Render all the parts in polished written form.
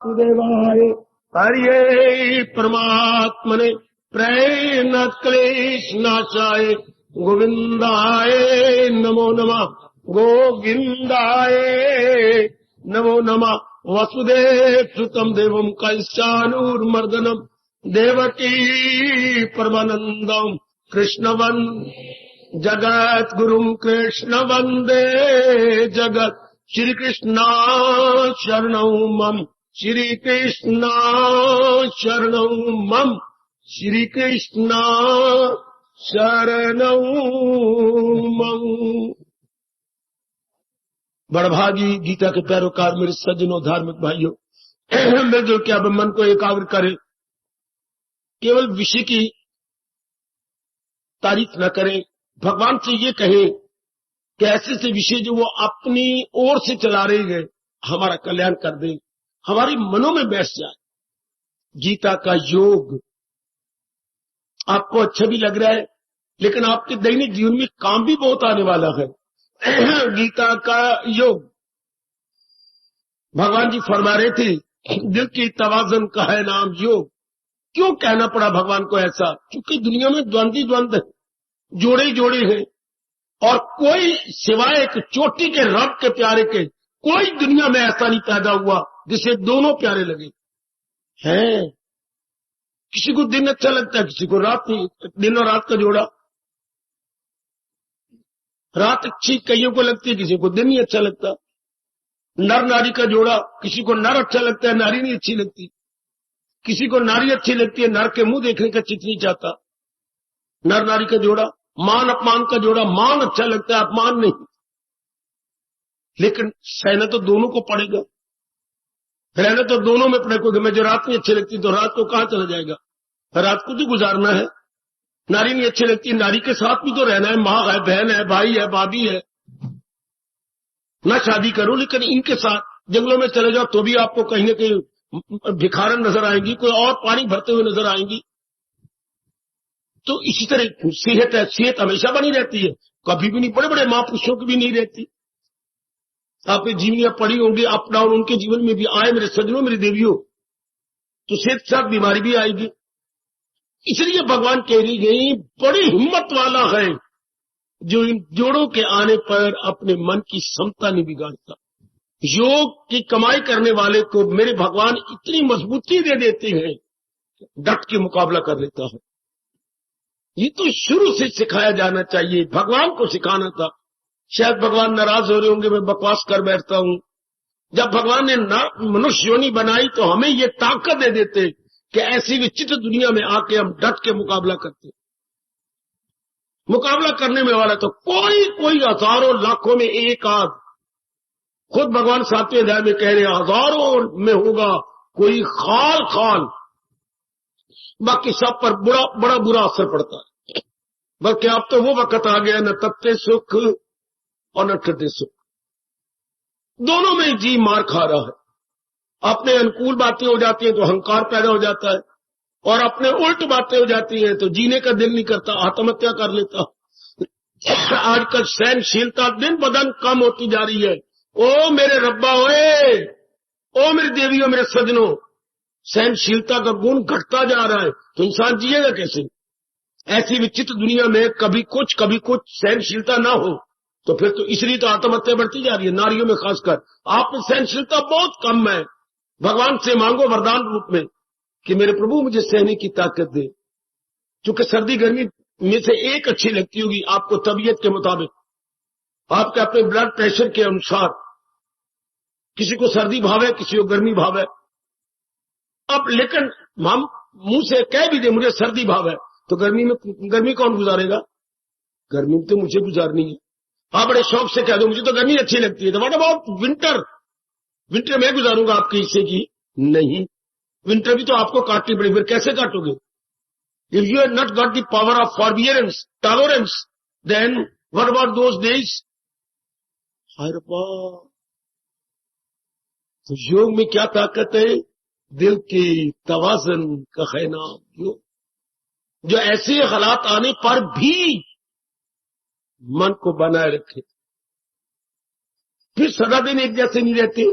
देवाय हरिये परमात्मने प्रेरणात् क्लेशनाशाय गोविंदाय नमो नमः। गोविंदाय नमो नमः। वसुदेव सुतम देवम कैशानूर्मर्दनम देवकी परमानंदम कृष्णवन जगत गुरुम कृष्ण वंदे जगत। श्री कृष्ण शरणौ मम श्री कृष्ण शरणौ मम श्री कृष्ण शरणौ मम। बड़भागी गीता के पैरोकार मेरे सज्जनों धार्मिक भाइयों, मिलजुल के अब मन को एकाग्र करें, केवल विषय की तारीफ न करें, भगवान से ये कहें कि ऐसे से विषय जो वो अपनी ओर से चला रहे हैं हमारा कल्याण कर दे, हमारे मनों में बैठ जाए। गीता का योग आपको अच्छा भी लग रहा है, लेकिन आपके दैनिक जीवन में काम भी बहुत आने वाला है। गीता का योग भगवान जी फरमा रहे थे, दिल की तवाज़ुन का है नाम योग। क्यों कहना पड़ा भगवान को ऐसा? क्योंकि दुनिया में द्वंद्व द्वंद्व है, जोड़े ही जोड़े हैं, और कोई सिवाय एक चोटी के रब के प्यारे के कोई दुनिया में ऐसा नहीं पैदा हुआ जिसे दोनों प्यारे लगे हैं। किसी को दिन अच्छा लगता है, किसी को रात नहीं। दिन और रात का जोड़ा, रात अच्छी कईयों को लगती है, किसी को दिन नहीं अच्छा लगता। नर नारी का जोड़ा, किसी को नर अच्छा लगता है, नारी नहीं अच्छी लगती। किसी को नारी अच्छी लगती है, नर के मुंह देखने का चित्त नहीं चाहता। नर नारी का जोड़ा, मान अपमान का जोड़ा, मान अच्छा लगता है, अपमान नहीं। लेकिन सहना तो दोनों को पड़ेगा, रहना तो दोनों में पड़ेगा। मैं जो रात नहीं अच्छी लगती तो रात को कहां चला जाएगा? रात को तो गुजारना है। नारी नहीं अच्छी लगती, नारी के साथ भी तो रहना है। माँ है, बहन है, भाई है, भाभी है। ना शादी करो, लेकिन इनके साथ जंगलों में चले जाओ तो भी आपको कहीं ना कहीं भिखारन नजर आएंगी, कोई और पानी भरते हुए नजर आएंगी। तो इसी तरह सेहत है, सेहत हमेशा बनी रहती है, कभी भी नहीं। बड़े बड़े महापुरुषों की भी नहीं रहती। आपकी जीवनियां पड़ी होंगी, अप डाउन उनके जीवन में भी आए मेरे सज्जनों, मेरी देवियों, तो सेहत के साथ बीमारी भी आएगी। इसलिए भगवान कह रही गई, बड़ी हिम्मत वाला है जो इन जोड़ों के आने पर अपने मन की समता नहीं बिगाड़ता। योग की कमाई करने वाले को मेरे भगवान इतनी मजबूती दे देते हैं, डट के मुकाबला कर लेता है। ये तो शुरू से सिखाया जाना चाहिए, भगवान को सिखाना था। शायद भगवान नाराज हो रहे होंगे, मैं बकवास कर बैठता हूं। जब भगवान ने मनुष्य योनि बनाई तो हमें ये ताकत दे देते कि ऐसी विचित्र दुनिया में आके हम डट के मुकाबला करते। मुकाबला करने में वाला तो कोई हजारों लाखों में एक आध। खुद भगवान 7वें अध्याय में कह रहे हैं, हजारों में होगा कोई खाल खाल, बाकी सब पर बड़ा बुरा असर पड़ता है। बल्कि अब तो वो वक्त आ गया, न तपते सुख और न ठंडे सुख, दोनों में जी मार खा रहा है। अपने अनुकूल बातें हो जाती हैं तो अहंकार पैदा हो जाता है, और अपने उल्ट बातें हो जाती हैं तो जीने का दिल नहीं करता, आत्महत्या कर लेता। आजकल सहनशीलता दिन ब दिन कम होती जा रही है। ओ मेरे रब्बा, ओए ओ मेरी देवियों, मेरे सजनों, सहनशीलता का गुण घटता जा रहा है, तो इंसान जिएगा कैसे? ऐसी विचित्र दुनिया में कभी कुछ सहनशीलता ना हो तो फिर तो इसलिए तो आत्महत्या बढ़ती जा रही है, नारियों में खासकर। आप में सहनशीलता बहुत कम है। भगवान से मांगो वरदान रूप में कि मेरे प्रभु मुझे सहने की ताकत दे। क्योंकि सर्दी गर्मी में से एक अच्छी लगती होगी आपको, तबीयत के मुताबिक, आपके अपने ब्लड प्रेशर के अनुसार। किसी को सर्दी भाव है, किसी को गर्मी भाव है। अब लेकिन हम मुंह से कह भी दे मुझे सर्दी भाव है, तो गर्मी कौन गुजारेगा? गर्मी तो मुझे गुजारनी है। हाँ, बड़े शौक से कह दो मुझे तो गर्मी अच्छी लगती है, तो व्हाट अबाउट विंटर? विंटर मैं गुजारूंगा आपके हिस्से की? नहीं, विंटर भी तो आपको काटनी पड़ेगी। फिर कैसे काटोगे? If you have not got the power of forbearance, tolerance, then what about those days? तो योग में क्या ताकत है? दिल की तवाज़ुन का है नाम योग, जो ऐसे हालात आने पर भी मन को बनाए रखे। फिर सदा दिन एक जैसे नहीं रहते,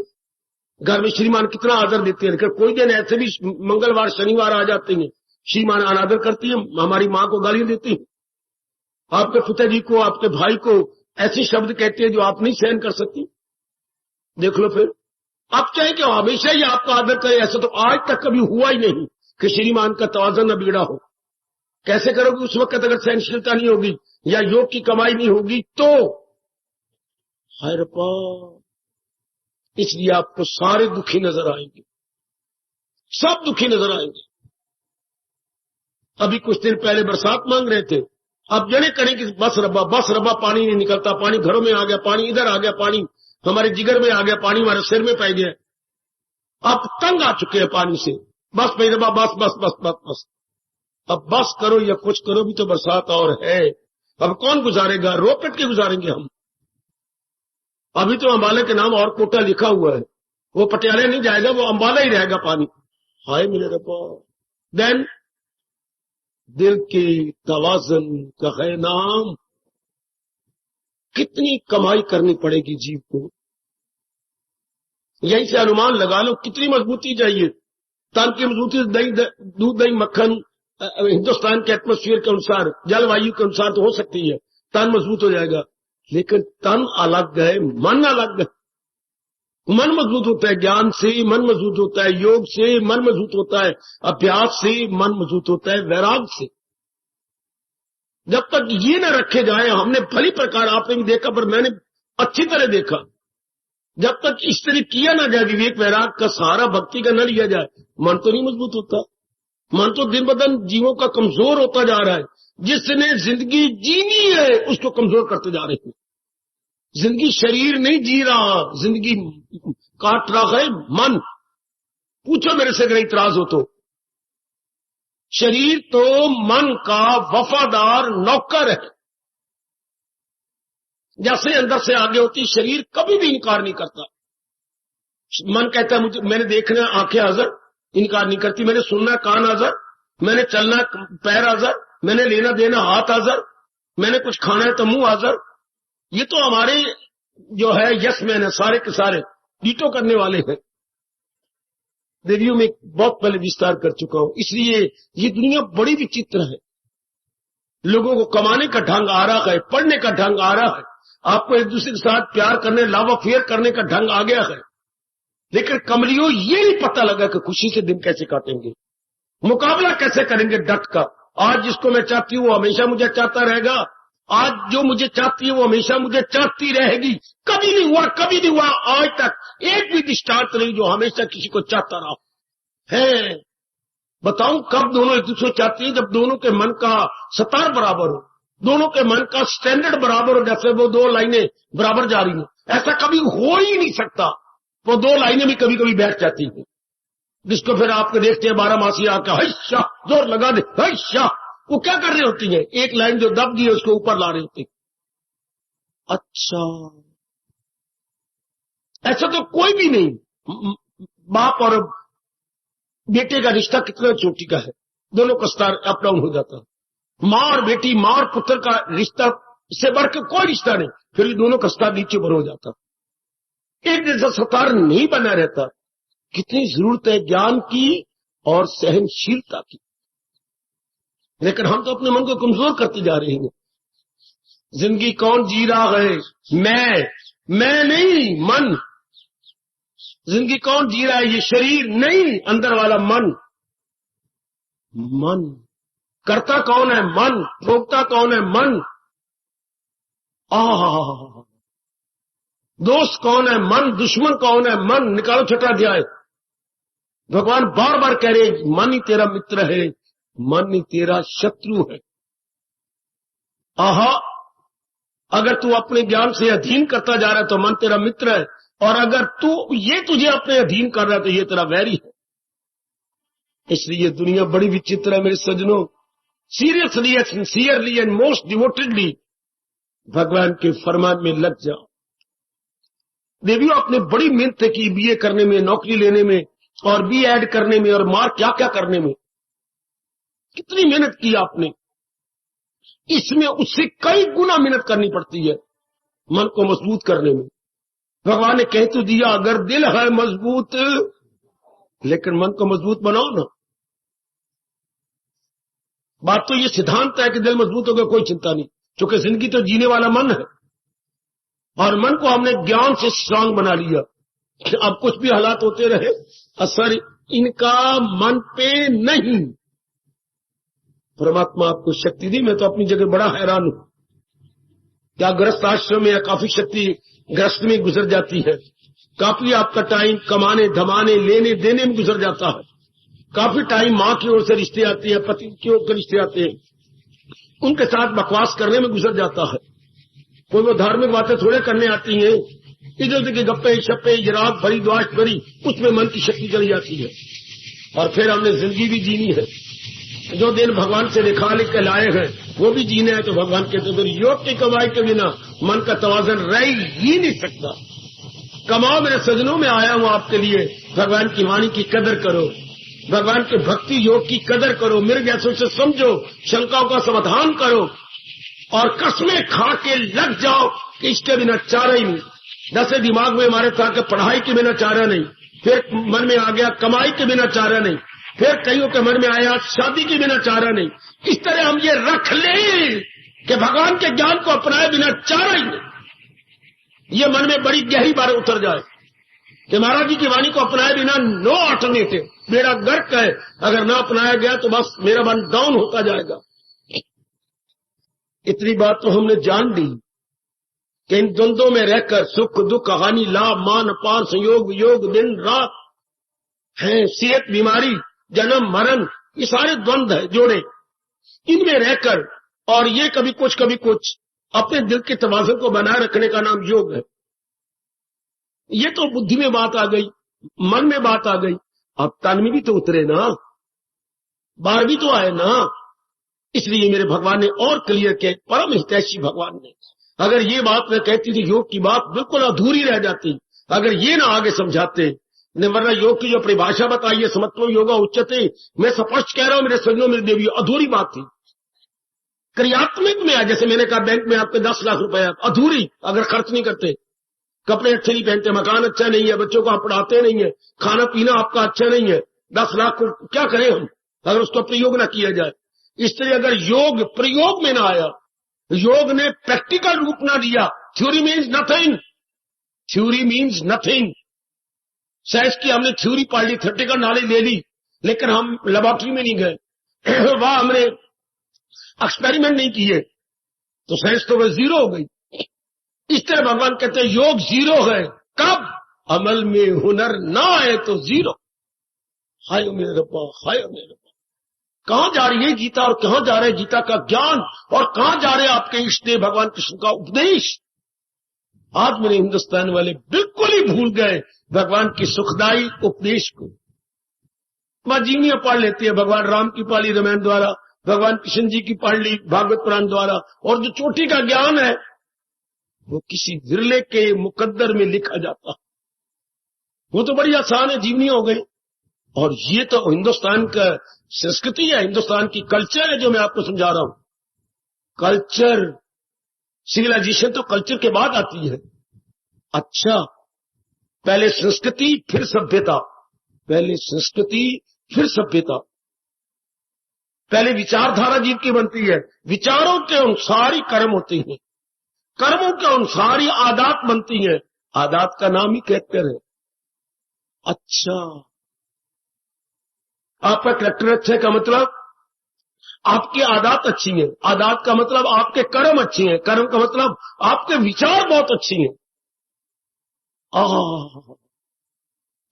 घर में श्रीमान कितना आदर देते हैं, लेकिन कोई दिन ऐसे भी मंगलवार शनिवार आ जाते हैं, श्रीमान अनादर करती है, हमारी माँ को गाली देती है, आपके पिताजी को, आपके भाई को ऐसे शब्द कहते हैं जो आप नहीं सहन कर सकती। देख लो फिर, आप चाहे कि हमेशा ही आपका आदर करे, ऐसा तो आज तक कभी हुआ ही नहीं कि श्रीमान का तवाज़ुन न बिगड़ा हो। कैसे करोगे उस वक्त अगर सहनशीलता नहीं होगी या योग की कमाई नहीं होगी तो? हाय रब्बा, इसलिए आपको सारे दुखी नजर आएंगे, सब दुखी नजर आएंगे। अभी कुछ दिन पहले बरसात मांग रहे थे, अब जने करें कि बस रब्बा पानी नहीं निकलता, पानी घरों में आ गया, पानी इधर आ गया, पानी हमारे जिगर में आ गया, पानी हमारे सिर में पै गया। अब तंग आ चुके हैं पानी से, बस भाई रब्बा, बस बस बस बस बस। अब बस करो या कुछ करो, भी तो बरसात और है। अब कौन गुजारेगा? रो पिट के गुजारेंगे हम। अभी तो अंबाला के नाम और कोटा लिखा हुआ है, वो पटियाला नहीं जाएगा, वो अंबाला ही रहेगा पानी। हाय मेरे रब्बा। देन दिल की तवाज़ुन का है नाम। कितनी कमाई करनी पड़ेगी जीव को, यहीं से अनुमान लगा लो कितनी मजबूती चाहिए। तन की मजबूती दूध दही मक्खन हिंदुस्तान के एटमोस्फियर के अनुसार, जलवायु के अनुसार तो हो सकती है, तन मजबूत हो जाएगा, लेकिन तन अलग है, मन अलग है। मन मजबूत होता है ज्ञान से, मन मजबूत होता है योग से, मन मजबूत होता है अभ्यास से, मन मजबूत होता है वैराग से। जब तक ये न रखे जाए, हमने भली प्रकार, आपने भी देखा पर मैंने अच्छी तरह देखा, जब तक इस तरह किया ना जाए, विवेक वैराग का सहारा भक्ति का न लिया जाए, मन तो नहीं मजबूत होता। मन तो दिन ब दिन जीवों का कमजोर होता जा रहा है। जिसने जिंदगी जीनी है उसको कमजोर करते जा रहे हैं। जिंदगी शरीर नहीं जी रहा, जिंदगी काट रहा है मन। पूछो मेरे से अगर इतराज हो तो। शरीर तो मन का वफादार नौकर है, जैसे अंदर से आगे होती, शरीर कभी भी इनकार नहीं करता। मन कहता है मुझे, मैंने देखना आंखें हाजिर, इनकार नहीं करती, मैंने सुनना कान हाजिर, मैंने चलना पैर हाजिर, मैंने लेना देना हाथ हाजिर, मैंने कुछ खाना है तो मुंह हाजिर। ये तो हमारे जो है यस मैन है, सारे के सारे डीटो करने वाले हैं। देवियों में बहुत पहले विस्तार कर चुका हूं। इसलिए ये दुनिया बड़ी विचित्र है। लोगों को कमाने का ढंग आ रहा है, पढ़ने का ढंग आ रहा है, आपको एक दूसरे के साथ प्यार करने, लव अफेयर करने का ढंग आ गया है, लेकिन कमलियों ये नहीं पता लगा कि खुशी से दिन कैसे काटेंगे, मुकाबला कैसे करेंगे डट का। आज जिसको मैं चाहती हूं वो हमेशा मुझे चाहता रहेगा, आज जो मुझे चाहती है वो हमेशा मुझे चाहती रहेगी। कभी नहीं हुआ, कभी नहीं हुआ आज तक एक भी दृष्टांत नहीं जो हमेशा किसी को चाहता रहा है। बताऊं कब दोनों एक दूसरे को चाहती है? जब दोनों के मन का सतार बराबर हो, दोनों के मन का स्टैंडर्ड बराबर हो, जैसे वो दो लाइनें बराबर जा रही हैं। ऐसा कभी हो ही नहीं सकता। वो दो लाइनें भी कभी कभी बैठ जाती हैं, जिसको फिर आपको देखते हैं 12 मासी आकर हैशा जोर लगा दे, हैशा। वो क्या कर रही होती है? एक लाइन जो दब गई है उसको ऊपर ला रही होती। अच्छा, ऐसा तो कोई भी नहीं। बाप और बेटे का रिश्ता कितना चोटी का है, दोनों का स्टार अप डाउन हो जाता है। मां और बेटी, मां और पुत्र का रिश्ता इससे बढ़कर कोई रिश्ता नहीं, फिर दोनों का स्टार नीचे ऊपर हो जाता। एक जैसा सतार नहीं बना रहता। कितनी जरूरत है ज्ञान की और सहनशीलता की, लेकिन हम तो अपने मन को कमजोर करते जा रहे हैं। जिंदगी कौन जी रहा है? मैं नहीं, मन। जिंदगी कौन जी रहा है? ये शरीर नहीं, अंदर वाला मन। मन करता कौन है? मन। भोगता कौन है? मन। दोस्त कौन है? मन। दुश्मन कौन है? मन। निकालो छठा अध्याय। भगवान बार बार कह रहे मन ही तेरा मित्र है, मन ही तेरा शत्रु है। अगर तू अपने ज्ञान से अधीन करता जा रहा है तो मन तेरा मित्र है, और अगर तू ये तुझे अपने अधीन कर रहा है तो ये तेरा वैरी है। इसलिए दुनिया बड़ी विचित्र है मेरे सज्जनों। Seriously and sincerely and most devotedly भगवान के फरमान में लग जाओ। देवियों, आपने बड़ी मेहनत की बीए करने में, नौकरी लेने में, और बी एड करने में, और मार क्या क्या करने में। कितनी मेहनत की आपने। इसमें उससे कई गुना मेहनत करनी पड़ती है मन को मजबूत करने में। भगवान ने कह तो दिया अगर दिल है मजबूत, लेकिन मन को मजबूत बनाओ ना। बात तो ये सिद्धांत है कि दिल मजबूत होगा, कोई चिंता नहीं, क्योंकि जिंदगी तो जीने वाला मन है, और मन को हमने ज्ञान से स्ट्रांग बना लिया। अब कुछ भी हालात होते रहे, असर इनका मन पे नहीं। परमात्मा आपको शक्ति दी। मैं तो अपनी जगह बड़ा हैरान हूं, क्या गृहस्थ आश्रम में या काफी शक्ति गृहस्थ में गुजर जाती है, काफी आपका टाइम कमाने धमाने लेने देने में गुजर जाता है, काफी टाइम मां की ओर से रिश्ते आते हैं, पति की ओर से रिश्ते आते हैं, उनके साथ बकवास करने में गुजर जाता है। कोई वो धार्मिक बातें थोड़े करने आती हैं, इधर उधर के गप्पे शप्पे जराब भरी द्वाश भरी, उसमें मन की शक्ति चली जाती है। और फिर हमने जिंदगी भी जीनी है, जो दिन भगवान से लिखा लिख के लाए हैं वो भी जीने हैं। तो भगवान कहते फिर योग की कमाई के बिना मन का तवाजन रह ही नहीं सकता। कमाओ मेरे सजनों, में आया हूं आपके लिए, भगवान की वाणी की कदर करो, भगवान के भक्ति योग की कदर करो, मेरे जैसों से समझो, शंकाओं का समाधान करो, और कसमें खा के लग जाओ कि इसके बिना चारा ही नहीं। दसे दिमाग में हमारे था कि पढ़ाई के बिना चारा नहीं, फिर मन में आ गया कमाई के बिना चारा नहीं, फिर कईयों के मन में आया शादी के बिना चारा नहीं। इस तरह हम ये रख लें कि भगवान के ज्ञान को अपनाए बिना चारा ही नहीं। ये मन में बड़ी गहरी बात उतर जाए कि महाराज जी की वाणी को अपनाए बिना नो ऑल्टरनेटिव, मेरा गर्क है, अगर ना अपनाया गया तो बस मेरा मन डाउन होता जाएगा। इतनी बात तो हमने जान ली कि इन द्वंद्वों में रहकर सुख दुख हानि लाभ मान पान संयोग वियोग दिन रात है, सेहत बीमारी जन्म मरण, ये सारे द्वंद्व है जोड़े, इनमें रहकर और ये कभी कुछ अपने दिल के तवाज़ुन को बनाए रखने का नाम योग है। ये तो बुद्धि में बात आ गई, मन में बात आ गई, अब तन में भी तो उतरे ना, बाहर भी तो आए ना। इसलिए मेरे भगवान ने और क्लियर किया, परम हितैषी भगवान ने, अगर ये बात मैं कहती थी योग की बात बिल्कुल अधूरी रह जाती, अगर ये ना आगे समझाते, वरना योग की जो परिभाषा बताई है समत्वम योगा उच्यते, मैं स्पष्ट कह रहा हूं मेरे सज्जनों मेरे देवी, अधूरी बात थी। क्रियात्मक में है, जैसे मैंने कहा बैंक में आपके 10 लाख रुपए, अधूरी अगर खर्च नहीं करते, कपड़े अच्छे नहीं पहनते, मकान अच्छा नहीं है, बच्चों को आप पढ़ाते नहीं है, खाना पीना आपका अच्छा नहीं है, 10 लाख को क्या करें हम अगर उसका प्रयोग ना किया जाए। इस तरह अगर योग प्रयोग में ना आया, योग ने प्रैक्टिकल रूप ना दिया, theory means nothing, theory means nothing. Science की हमने थ्योरी पढ़ ली, थ्योरेटिकल नॉलेज ले ली, लेकिन हम लेबोरेटरी में नहीं गए, वहां हमने एक्सपेरिमेंट नहीं किए, तो साइंस तो वह जीरो हो गई। इस तरह भगवान कहते हैं योग जीरो है, कब अमल में हुनर ना आए तो जीरो। हाय मेरे रब्बा, हाय मेरे रब्बा, कहां जा रही है गीता और कहां जा रहा है गीता का ज्ञान, और कहां जा रहे हैं आपके इष्टदेव भगवान कृष्ण का उपदेश। आज मेरे हिंदुस्तान वाले बिल्कुल ही भूल गए भगवान की सुखदायी उपदेश को। मां जीवनियां पढ़ लेती है, भगवान राम की पढ़ ली रामायण द्वारा, भगवान कृष्ण जी की पढ़ ली भागवत पुराण द्वारा, और जो चोटी का ज्ञान है वो किसी विरले के मुकद्दर में लिखा जाता, वो तो बड़ी आसान है, जीवनी हो गई। और ये तो हिंदुस्तान का संस्कृति है, हिंदुस्तान की कल्चर है जो मैं आपको समझा रहा हूं। कल्चर, सिविलाइजेशन तो कल्चर के बाद आती है। अच्छा, पहले संस्कृति फिर सभ्यता, पहले संस्कृति फिर सभ्यता, पहले विचारधारा जीव की बनती है, विचारों के अनुसार ही कर्म होते हैं, कर्मों के अनुसार ही आदात बनती है, आदात का नाम ही कैरेक्टर है। अच्छा, आपका कैरेक्टर अच्छा का मतलब आपकी आदात अच्छी है, आदात का मतलब आपके कर्म अच्छे हैं, कर्म का मतलब आपके विचार बहुत अच्छी हैं।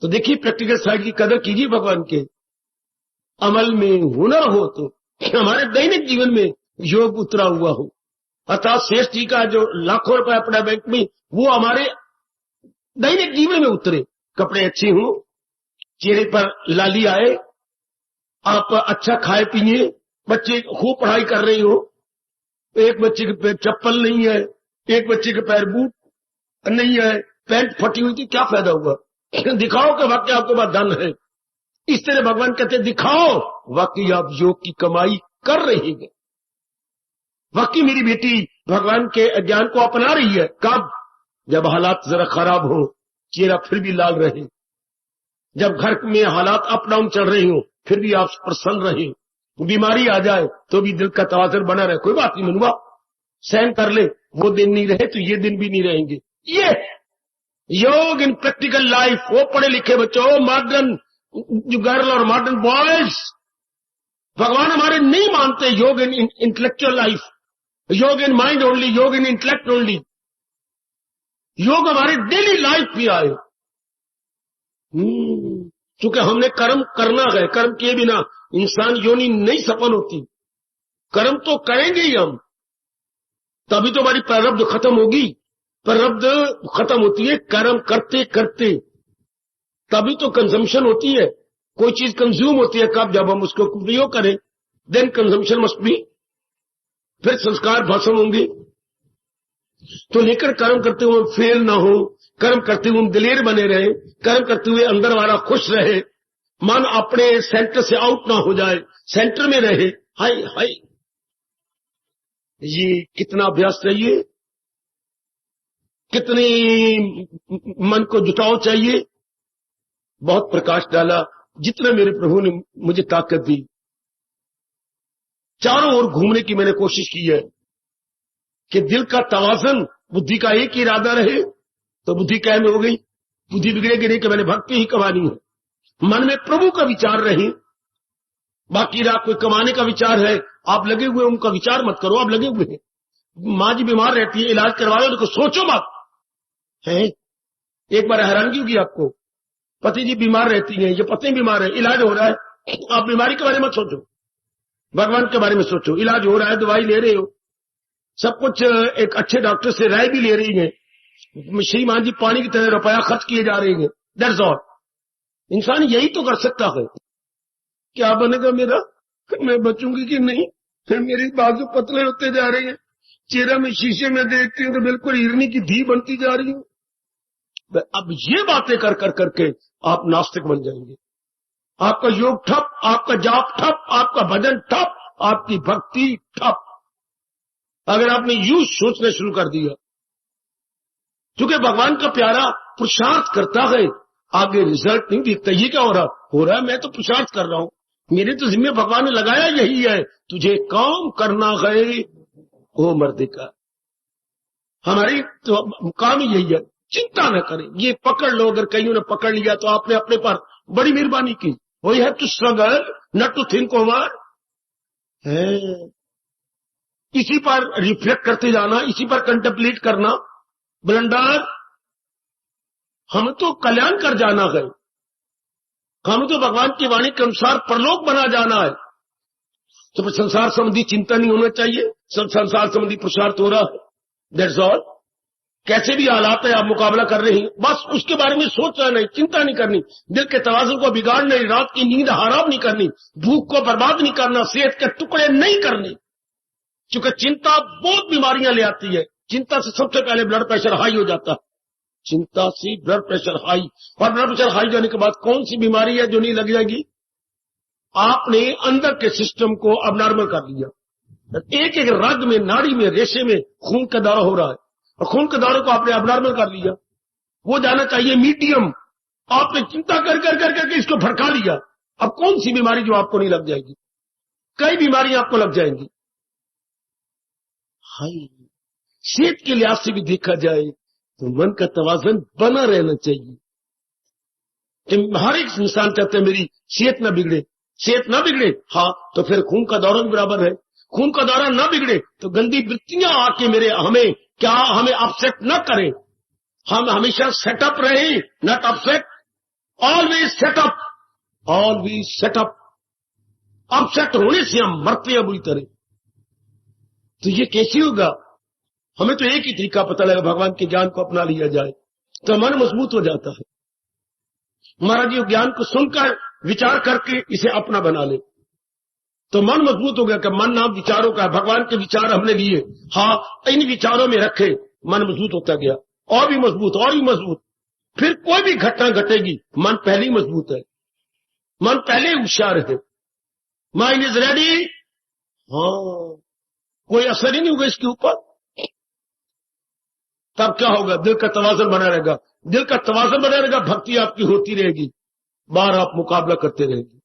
तो देखिए प्रैक्टिकल साइड की कदर कीजिए भगवान के। अमल में हुनर हो तो हमारे दैनिक जीवन में योग उतरा हुआ हो, अर्थात शेष जी का जो लाखों रुपया पड़ा बैंक में वो हमारे दैनिक जीवन में उतरे। कपड़े अच्छे हों, चेहरे पर लाली आए, आप अच्छा खाए पिए, बच्चे खूब पढ़ाई कर रही हो, एक बच्चे के पैर चप्पल नहीं है, एक बच्चे के पैर बूट नहीं है, पैंट फटी हुई थी, क्या फायदा हुआ? दिखाओ कि वाकई आपके पास धन है। इस तरह भगवान कहते दिखाओ वाकई आप योग की कमाई कर रही है, वाकई मेरी बेटी भगवान के ज्ञान को अपना रही है। कब? जब हालात जरा खराब हो, चेहरा फिर भी लाल रहे। जब घर में हालात अप डाउन चल रही हो, फिर भी आप प्रसन्न रहे। बीमारी आ जाए तो भी दिल का तवाज़ुन बना रहे। कोई बात नहीं मनुआ, सहन कर ले। वो दिन नहीं रहे तो ये दिन भी नहीं रहेंगे। ये योग इन प्रैक्टिकल लाइफ। वो पढ़े लिखे बच्चों, मॉडर्न जो गर्ल और मॉडर्न बॉयज, भगवान हमारे नहीं मानते योग इन इंटेलेक्चुअल लाइफ, योग इन माइंड ओनली, योग इन इंटेलेक्ट ओनली। योग हमारे डेली लाइफ में आए। क्योंकि हमने कर्म करना है। कर्म किए बिना इंसान योनि नहीं सफल होती। कर्म तो करेंगे ही हम, तभी तो हमारी प्रारब्ध खत्म होगी। प्रारब्ध खत्म होती है कर्म करते करते, तभी तो कंजम्पशन होती है। कोई चीज कंज्यूम होती है कब, जब हम उसको उपयोग करें। देन कंजम्पशन मस्ट बी, फिर संस्कार भाषण होंगे। तो लेकर कर्म करते हुए फेल ना हो, कर्म करते हुए दिलेर बने रहे, कर्म करते हुए अंदर वाला खुश रहे, मन अपने सेंटर से आउट ना हो जाए, सेंटर में रहे। हाय हाय, ये कितना अभ्यास चाहिए, कितनी मन को जुटाव चाहिए। बहुत प्रकाश डाला जितना मेरे प्रभु ने मुझे ताकत दी। चारों ओर घूमने की मैंने कोशिश की है कि दिल का तवाज़ुन, बुद्धि का एक ही इरादा रहे। तो बुद्धि क्या में हो गई, बुद्धि बिगड़ेगी नहीं कि मैंने भक्ति ही कमानी है। मन में प्रभु का विचार रहे, बाकी रहा कोई कमाने का विचार है, आप लगे हुए उनका विचार मत करो। आप लगे हुए हैं, माँ जी बीमार रहती है, इलाज करवा लो, तो सोचो मत है। एक बार हैरानगी होगी आपको, पति जी बीमार रहती हैं, ये पत्नी बीमार है, इलाज हो रहा है, आप बीमारी के बारे में सोचो, भगवान के बारे में सोचो। इलाज हो रहा है, दवाई ले रहे हो, सब कुछ एक अच्छे डॉक्टर से राय भी ले रही है। श्रीमान जी पानी की तरह रुपया खर्च किए जा रहे हैं। That's all. इंसान यही तो कर सकता है। क्या बनेगा मेरा, मैं बचूंगी कि नहीं, फिर मेरी बाजू पतले होते जा रहे हैं, चेहरा में शीशे में देखती हूँ तो बिल्कुल हिरनी की धी बनती जा रही हूँ। अब ये बातें कर कर करके आप नास्तिक बन जाएंगे। आपका योग ठप, आपका जाप ठप, आपका भजन ठप, आपकी भक्ति ठप, अगर आपने यूं सोचना शुरू कर दिया। क्योंकि भगवान का प्यारा पुरुषार्थ करता है, आगे रिजल्ट नहीं दिखता। ये क्या हो रहा है, मैं तो पुरुषार्थ कर रहा हूं, मेरे तो जिम्मे भगवान ने लगाया यही है, तुझे काम करना है वो मर्द का। हमारी तो काम ही यही है, चिंता न करें, ये पकड़ लो। अगर कईयों ने पकड़ लिया तो आपने अपने पर बड़ी मेहरबानी की। वही है to struggle not to think over, इसी पर रिफ्लेक्ट करते जाना, इसी पर कंटेम्पलेट करना। ब्लंडर, हम तो कल्याण कर जाना है, हम तो भगवान की वाणी के अनुसार परलोक बना जाना है। तो संसार संबंधी चिंता नहीं होना चाहिए, सब संसार संबंधी पुरुषार्थ हो रहा है। That's all. कैसे भी हालात है आप मुकाबला कर रहे हैं, बस उसके बारे में सोचना नहीं, चिंता नहीं करनी, दिल के तवाज़ुन को बिगाड़ना नहीं, रात की नींद हराम नहीं करनी, भूख को बर्बाद नहीं करना, सेहत के टुकड़े नहीं करने। क्योंकि चिंता बहुत बीमारियां ले आती है। चिंता से सबसे पहले ब्लड प्रेशर हाई हो जाता है, चिंता से ब्लड प्रेशर हाई। और ब्लड प्रेशर हाई जाने के बाद कौन सी बीमारी है जो नहीं लग जाएगी। आपने अंदर के सिस्टम को अबनॉर्मल कर लिया। एक एक रग में, नाड़ी में, रेशे में खून का दौरा हो रहा है, और खून के दौरे को आपने अबनॉर्मल कर लिया। वो जाना चाहिए मीडियम, आपने चिंता कर कर कर करके इसको भड़का लिया। अब कौन सी बीमारी जो आपको नहीं लग जाएगी, कई बीमारियां आपको लग जाएंगी। हाय, सेहत के लिहाज से भी देखा जाए तो मन का तवाज़ुन बना रहना चाहिए। हर एक इंसान चाहते हैं मेरी सेहत ना बिगड़े, सेहत ना बिगड़े, हाँ तो फिर खून का दौरा भी बराबर है। खून का दौरा ना बिगड़े तो गंदी वृत्तियां आके हमें अपसेट न करें। हम हमेशा सेटअप रहे, not upset, always setup, always setup. Upset होने से हम मरते हैं बुरी तरह। तो ये कैसे होगा, हमें तो एक ही तरीका पता लगा, भगवान के ज्ञान को अपना लिया जाए तो मन मजबूत हो जाता है। महाराज जी ज्ञान को सुनकर विचार करके इसे अपना बना ले तो मन मजबूत हो गया कि मन नाम विचारों का, भगवान के विचार हमने लिए, हाँ इन विचारों में रखे, मन मजबूत होता गया, और भी मजबूत, और भी मजबूत। फिर कोई भी घटना घटेगी, मन पहले ही मजबूत है, मन पहले ही होशियार है, माइंड इज रेडी। हाँ, कोई असर ही नहीं होगा इसके ऊपर। तब क्या होगा? दिल का तवाज़ुन बना रहेगा। दिल का तवाज़ुन बना रहेगा, भक्ति आपकी होती रहेगी, बाहर आप मुकाबला करते रहेंगे।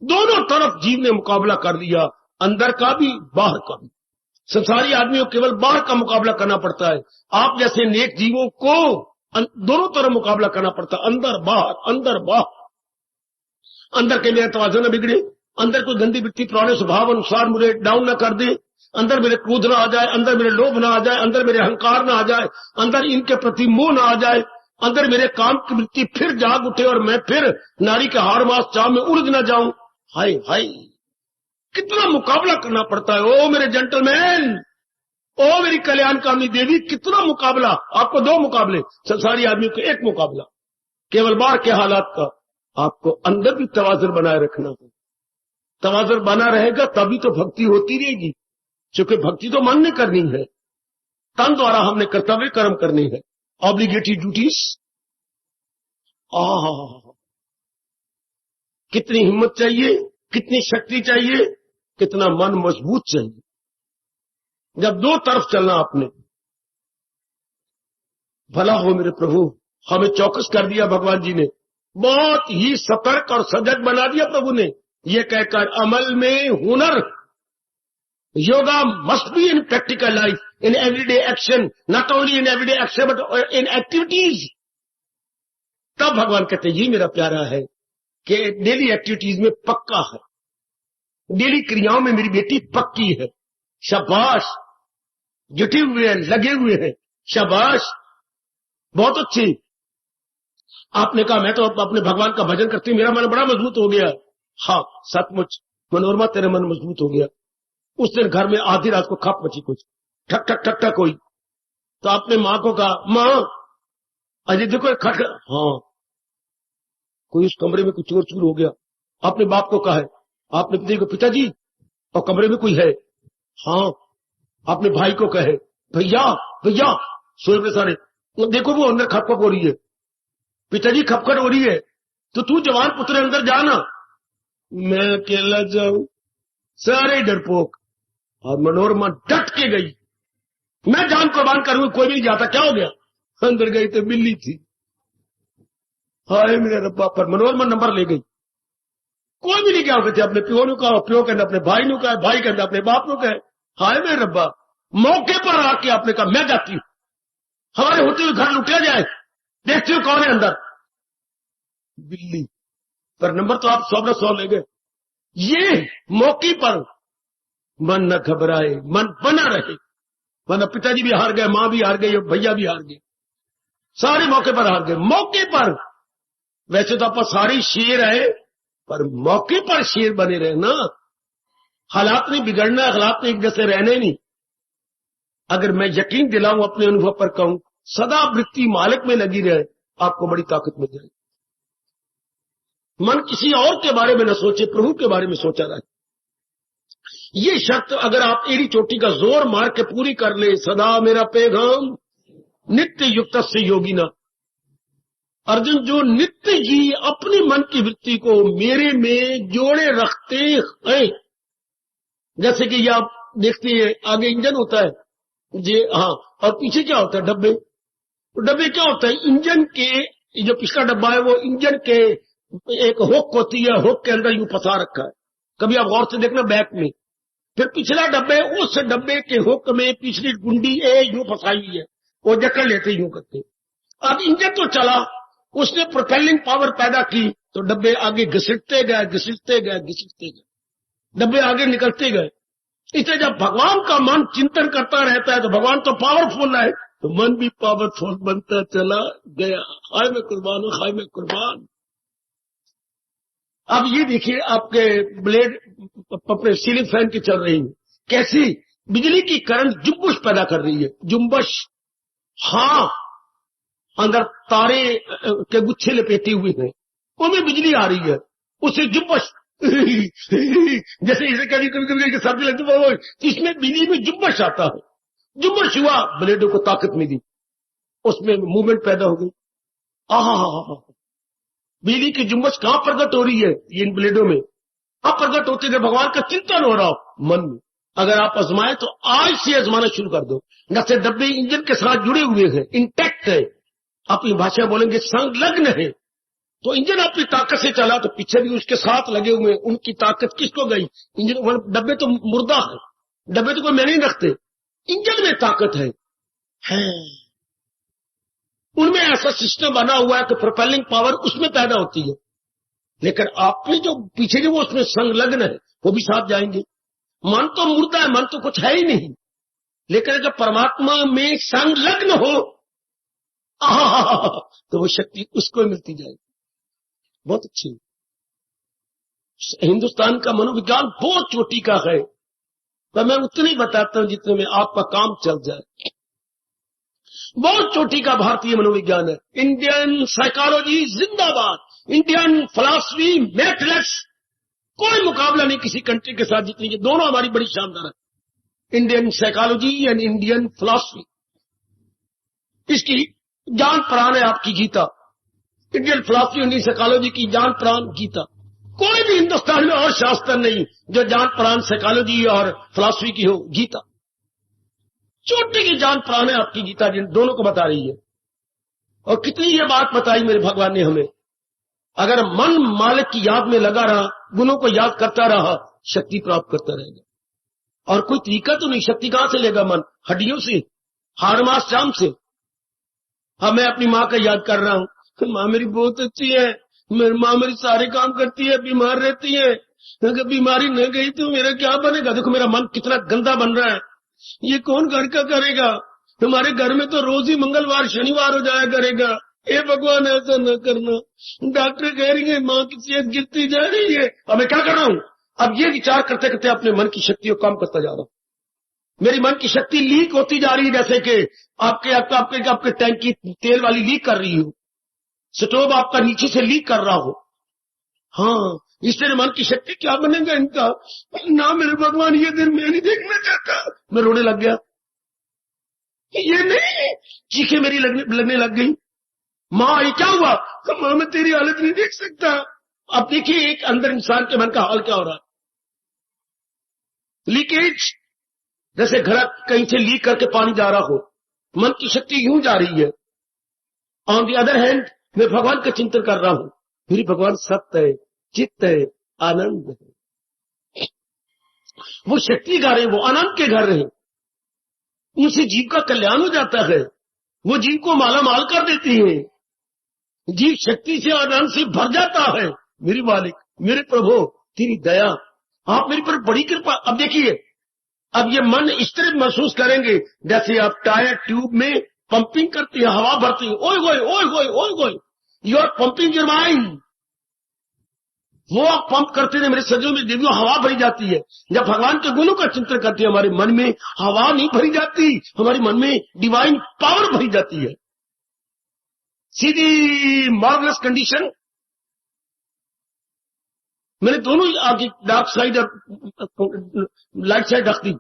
दोनों तरफ जीव ने मुकाबला कर लिया, अंदर का भी बाहर का भी। संसारी आदमियों को केवल बाहर का मुकाबला करना पड़ता है, आप जैसे नेक जीवों को दोनों तरफ मुकाबला करना पड़ता है, अंदर बाहर, अंदर बाहर। अंदर के मेरा तवाज़ुन न बिगड़े, अंदर कोई गंदी वृत्ति पुराने स्वभाव अनुसार मुझे डाउन न कर दे, अंदर मेरे क्रोध ना आ जाए, अंदर मेरे लोभ ना आ जाए, अंदर मेरे अहंकार ना आ जाए, अंदर इनके प्रति मोह ना आ जाए, अंदर मेरे काम की वृत्ति फिर जाग उठे और मैं फिर नारी के हार मास चाव में उलझ ना जाऊं। हाय हाय, कितना मुकाबला करना पड़ता है। ओ मेरे जेंटलमैन, ओ मेरी कल्याणकामी देवी, कितना मुकाबला। आपको दो मुकाबले, संसारी आदमी को एक मुकाबला केवल बाहर के हालात का। आपको अंदर भी तवाज़ुन बनाए रखना है। तवाज़ुन बना रहेगा तभी तो भक्ति होती रहेगी, क्योंकि भक्ति तो मन ने करनी है, तन द्वारा हमने कर्तव्य कर्म करने हैं, ऑब्लिगेटरी ड्यूटीज। कितनी हिम्मत चाहिए, कितनी शक्ति चाहिए, कितना मन मजबूत चाहिए। जब दो तरफ चलना आपने, भला हो मेरे प्रभु, हमें चौकस कर दिया भगवान जी ने, बहुत ही सतर्क और सजग बना दिया प्रभु ने, ये कहकर अमल में हुनर। Yoga must be in practical life, in everyday action, not only in everyday action but in activities. तब भगवान कहते ये मेरा प्यारा है कि डेली एक्टिविटीज में पक्का है, डेली क्रियाओं में मेरी बेटी पक्की है। शाबाश, जुटे हुए हैं, लगे हुए हैं, शाबाश, बहुत अच्छी। आपने कहा मैं तो अपने भगवान का भजन करती हूं, मेरा मन बड़ा मजबूत हो गया। हाँ सचमुच मनोरमा, तेरा मन मजबूत हो गया। उस दिन घर में आधी रात को खप मची, कुछ ठक ठक ठक ठक हुई, तो आपने माँ को कहा, माँ अजय देखो खट, हाँ कोई उस कमरे में कुछ चोर चूर हो गया। आपने बाप को कहा है, आपने पिता को, पिताजी और कमरे में कोई है। हाँ, आपने भाई को कहे, भैया भैया सोए पे सारे, देखो वो अंदर खपखप हो रही है, पिताजी खपखट हो रही है, तो तू जवान पुत्र अंदर जाना। मैं अकेला जाऊं, सारे डरपोक। और मनोरमा डट के गई, मैं जान कुर्बान करूंगी, कोई भी नहीं जाता, क्या हो गया? अंदर गई तो बिल्ली थी। हाय मेरे रब्बा, पर मनोरमा नंबर ले गई। कोई भी नहीं क्या होते थे, अपने प्यो ने कहा, प्यो कहते अपने भाई ने कहा, भाई कहते अपने बाप ने कहे। हाय मेरे रब्बा, मौके पर आके आपने कहा मैं जाती हूं, हमारे होते हुए घर लुटिया जाए, देखती हूं कौन है अंदर। बिल्ली, पर नंबर तो आप 100 ले गए। ये मौके पर मन न घबराए, मन बना रहे, वरना पिताजी भी हार गए, मां भी हार गई, भैया भी हार गए, सारे मौके पर हार गए। मौके पर, वैसे तो आप सारी शेर है, पर मौके पर शेर बने रहे ना। हालात नहीं बिगड़ना, हालात नहीं एक जैसे रहने नहीं। अगर मैं यकीन दिलाऊं, अपने अनुभव पर कहूं, सदा वृत्ति मालिक में लगी रहे, आपको बड़ी ताकत मिल जाएगी। मन किसी और के बारे में न सोचे, प्रभु के बारे में सोचा रहे। ये शर्त अगर आप एड़ी चोटी का जोर मार के पूरी कर ले, सदा मेरा पैगाम नित्य युक्त से योगी ना। अर्जुन, जो नित्य ही अपनी मन की वृत्ति को मेरे में जोड़े रखते हैं, जैसे कि ये आप देखते हैं आगे इंजन होता है जी, हाँ, और पीछे क्या होता है? डब्बे। तो डब्बे क्या होता है? इंजन के जो पिछला डब्बा है वो इंजन के एक हुक होती है, हुक के अंदर यूं फंसा रखा है, कभी आप गौर से देखना बैक में। फिर पिछला डब्बे, उस डब्बे के हुक में पिछली गुंडी यूं फंसाई हुई है, वो जकड़ लेते यूं करते। अब इंजन तो चला, उसने प्रोपेलिंग पावर पैदा की, तो डब्बे आगे घसीटते गए, घसीटते गए, घसीटते गए, डब्बे आगे निकलते गए। इसलिए जब भगवान का मन चिंतन करता रहता है तो भगवान तो पावरफुल है, तो मन भी पावरफुल बनता चला गया। हाय मैं कुर्बान हूं, हाय मैं कुर्बान। अब ये देखिए, आपके ब्लेड अपने सीलिंग फैन की चल रही है, कैसी बिजली की करंट जुम्बश पैदा कर रही है, जुम्बश। हाँ, अंदर तारे के गुच्छे लपेटे हुए हैं, उनमें बिजली आ रही है, उसे जुम्बश जैसे इसे कभी कभी कभी सर्दी लगती है, इसमें बिजली में जुम्बश आता है, जुम्बश हुआ, ब्लेडों को ताकत मिली, उसमें मूवमेंट पैदा हो गई। बिजली की जुम्बश कहां प्रकट हो रही है? ये इन ब्लेडों में। अब प्रकट होते थे, भगवान का चिंतन हो रहा हो मन में। अगर आप आजमाए तो आज से आजमाना शुरू कर दो। जैसे डब्बे इंजन के साथ जुड़े हुए हैं, इंटैक्ट है, अपनी भाषा बोलेंगे संलग्न है, तो इंजन अपनी ताकत से चला तो पीछे भी उसके साथ लगे हुए, उनकी ताकत किसको गई? इंजन। डब्बे तो मुर्दा है, डब्बे तो कोई मैं नहीं रखते, इंजन में ताकत है। उनमें ऐसा सिस्टम बना हुआ है कि प्रोपेलिंग पावर उसमें पैदा होती है, लेकिन आपने जो पीछे जो वो उसमें संलग्न है वो भी साथ जाएंगे। मन तो मुर्दा है, मन तो कुछ है ही नहीं, लेकिन अगर परमात्मा में संलग्न हो तो वो शक्ति उसको मिलती जाएगी। बहुत अच्छी। हिंदुस्तान का मनोविज्ञान बहुत चोटी का है, तो मैं उतने ही बताता हूं जितने में आपका काम चल जाए। बहुत चोटी का भारतीय मनोविज्ञान है। इंडियन साइकोलॉजी जिंदाबाद, इंडियन फिलॉसफी मैटलेस, कोई मुकाबला नहीं किसी कंट्री के साथ जितनी, ये दोनों हमारी बड़ी शानदार है। Indian psychology and Indian philosophy, इसकी जान प्राण है आपकी Gita. Indian philosophy, Indian psychology की जान प्राण गीता। कोई भी हिंदुस्तान में और शास्त्र नहीं जो जान प्राण साइकोलॉजी और फिलॉसफी की हो, गीता चोटी की जान प्राण है आपकी गीता, जिन दोनों को बता रही है। और कितनी ये बात बताई मेरे भगवान ने हमें, अगर मन मालिक की याद में लगा रहा, गुणों को याद करता रहा, शक्ति प्राप्त करता रहेगा। और कोई तरीका तो नहीं, शक्ति कहां से लेगा मन? हड्डियों से, हाड़ मास चाम से। हाँ, मैं अपनी माँ का याद कर रहा हूं, माँ मेरी बहुत अच्छी है, मेरी माँ मेरी सारे काम करती है, बीमार रहती है, अगर बीमारी न गई तो मेरा क्या बनेगा? देखो मेरा मन कितना गंदा बन रहा है, ये कौन घर का करेगा? तुम्हारे घर में तो रोज ही मंगलवार शनिवार हो जाया करेगा। हे भगवान ऐसा न करना, डॉक्टर कह रही है माँ की सेहत गिरती जा रही है। अब मैं क्या कर रहा हूं? अब ये विचार करते करते अपने मन की शक्ति को कम करता जा रहा हूं। मेरी मन की शक्ति लीक होती जा रही है, जैसे कि आपके टैंक की तेल वाली लीक कर रही हो, स्टोव आपका नीचे से लीक कर रहा हो। हाँ, इससे मन की शक्ति क्या बनेगा इनका? ना मेरे भगवान, ये दिन मैं नहीं देखना चाहता। मैं रोने लग गया, ये नहीं, चीखें मेरी लगने लग गई। माँ ये क्या हुआ? तो माँ मैं तेरी हालत नहीं देख सकता। अब देखिए एक अंदर इंसान के मन का हाल क्या हो रहा है। लीकेज, जैसे घर कहीं से लीक करके पानी जा रहा हो, मन की शक्ति यूं जा रही है। ऑन दी अदर हैंड मैं भगवान का चिंतन कर रहा हूं, मेरी भगवान सत्य है, चित्त है, आनंद है। वो शक्ति घर है, वो आनंद के घर है, उनसे जीव का कल्याण हो जाता है, वो जीव को माला माल कर देती है, जीव शक्ति से आनंद से भर जाता है। मेरी मालिक, मेरे प्रभु, तेरी दया, आप मेरे पर बड़ी कृपा। अब देखिए, अब ये मन इस तरह महसूस करेंगे जैसे आप टायर ट्यूब में पंपिंग करती है, हवा भरती है, ओए गोए ओए गोए ओए गोए, you are pumping your mind. वो आप पंप करते हैं मेरे सजों में, देवियों हवा भरी जाती है। जब भगवान के गुणों का चिंतन करते हैं, हमारे मन में हवा नहीं भरी जाती, हमारे मन में डिवाइन पावर भरी जाती है। सीधी मार्वलस कंडीशन। मैंने दोनों आगे डार्क साइड और लाइट साइड रख दी।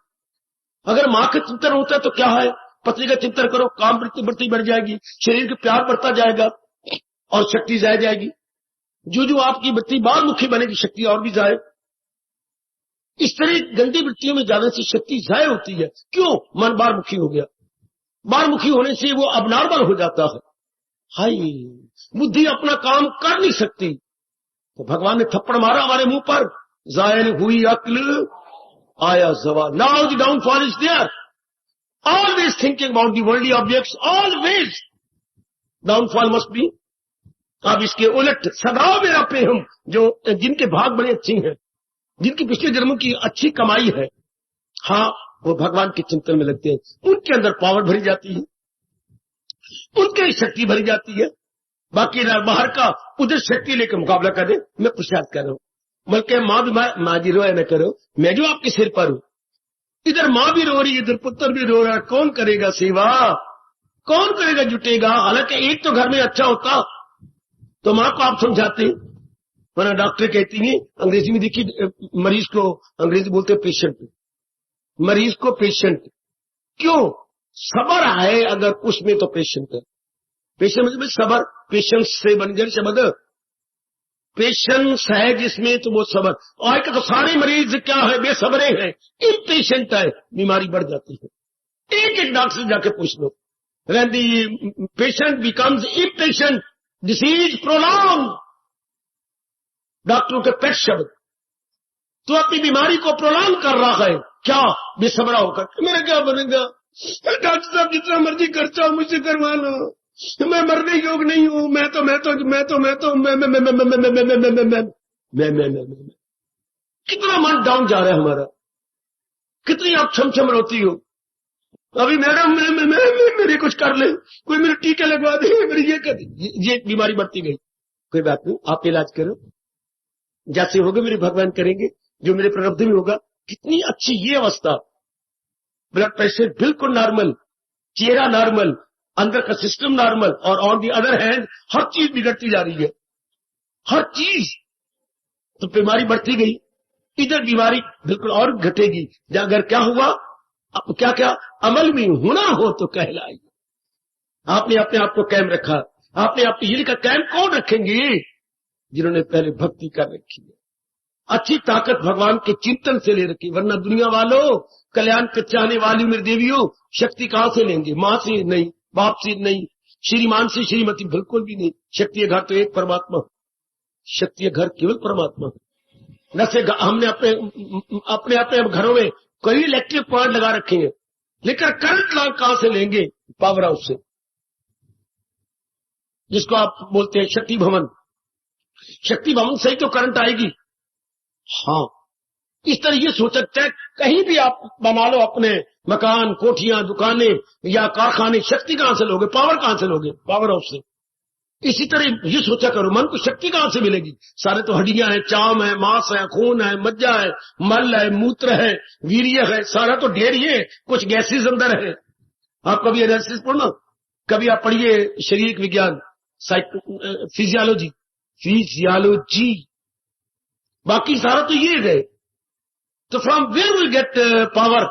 अगर मां का चिंतन होता है तो क्या है, पत्नी का चिंतन करो, काम बढ़ती बढ़ जाएगी, शरीर का प्यार बढ़ता जाएगा और शक्ति जाए जाएगी। जो जो आपकी वृत्ति बार मुखी बनेगी, शक्ति और भी जाए। इस तरह गंदी वृत्तियों में जाने से शक्ति जाए होती है। क्यों? मन बार मुखी हो गया, बार मुखी होने से वो अबनॉर्मल हो जाता है। हाय, बुद्धि अपना काम कर नहीं सकती, तो भगवान ने थप्पड़ मारा हमारे मुंह पर, जायल हुई अक्ल आया जवाल। Now the downfall is there, always thinking about the worldly objects, always downfall must be. अब इसके उलट सदा मेरा प्रेम, जो जिनके भाग बड़े अच्छे हैं, जिनकी पिछले जन्मों की अच्छी कमाई है, हाँ वो भगवान के चिंतन में लगते हैं, उनके अंदर पावर भरी जाती है, उनकी शक्ति भरी जाती है। बाकी बाहर का उधर शक्ति लेकर मुकाबला कर दे, मैं प्रसाद कर रहा हूं, बल्कि माँ भी माँ जी रोए न करो, मैं जो आपके सिर पर हूं। इधर माँ भी रो रही है, इधर पुत्र भी रो रहा है, कौन करेगा सेवा, कौन करेगा, जुटेगा। हालांकि एक तो घर में अच्छा होता तो माँ को आप समझाते, वरना डॉक्टर कहती है, अंग्रेजी में देखिए, मरीज को अंग्रेजी बोलते हैं पेशेंट, मरीज को पेशेंट। क्यों? सबर है अगर उसमें तो पेशेंट है। पेशेंट मतलब सबर, पेशेंस से बन गए शब्द, पेशेंस है जिसमें तो वो सब्र। और तो सारे मरीज क्या है, बेसब्रे हैं, इम्पेशेंट है, बीमारी बढ़ जाती है। एक एक डॉक्टर से जाके पूछ लो, when the patient becomes impatient, disease prolonged, डॉक्टरों के पेट शब्द, तो अपनी बीमारी को प्रोलॉन्ग कर रहा है, क्या बेसब्रा होकर मेरा क्या बनेगा, डॉक्टर साहब जितना मर्जी खर्चा हो मुझसे करवा लो, मैं मरने योग नहीं हूं, मैं कितना मन डाउन जा रहा है हमारा, कितनी आप छम रोती हो, अभी मैडम मेरे कुछ कर ले, कोई मेरे टीके लगवा दे, मेरी ये कर दे, ये बीमारी बढ़ती गई। कोई बात नहीं, आप इलाज करो, जैसे होगा मेरे भगवान करेंगे, जो मेरे प्रारब्ध में होगा। कितनी अच्छी ये अवस्था, ब्लड प्रेशर बिल्कुल नॉर्मल, चेहरा नॉर्मल, अंदर का सिस्टम नॉर्मल, और ऑन दी अदर हैंड हर चीज बिगड़ती जा रही है, हर चीज। तो बीमारी बढ़ती गई, इधर बीमारी बिल्कुल और घटेगी। अगर क्या हुआ, अब क्या क्या अमल में होना हो तो कहलाए। आपने अपने आप को कायम रखा, आपने अपनी हिल का कायम कौन रखेंगे, जिन्होंने पहले भक्ति कर रखी है, अच्छी ताकत भगवान के चिंतन से ले रखी। वरना दुनिया वालों, कल्याण के चाहने वाली मेरे देवियों, शक्ति कहां से लेंगे, मां से नहीं, बाप से नहीं, श्रीमान से श्रीमती बिल्कुल भी नहीं। शक्ति घर तो एक परमात्मा, शक्ति घर केवल परमात्मा। न से हमने अपने घरों में कई इलेक्ट्रिक पॉइंट लगा रखे हैं, लेकिन करंट लाभ कहां से लेंगे, पावर हाउस से, जिसको आप बोलते हैं शक्ति भवन। शक्ति भवन से ही तो करंट आएगी। हाँ, इस तरह ये सोच सकते हैं, कहीं भी आप बना लो अपने मकान, कोठियां, दुकानें या कारखाने, शक्ति कहां से लोगे, पावर कहां से लोगे, पावर हाउस से। इसी तरह ये सोचा करो, मन को शक्ति कहां से मिलेगी, सारे तो हड्डियां हैं, चाम है, मांस है, खून है, मज्जा है, मल है, मूत्र है, वीर्य है, सारा तो ढेर ही है, कुछ गैसेस अंदर है। आप कभी एनालिसिस पढ़ना, कभी आप पढ़िए शरीर विज्ञान, फिजियोलॉजी, बाकी सारा तो ये है। तो from where will get power,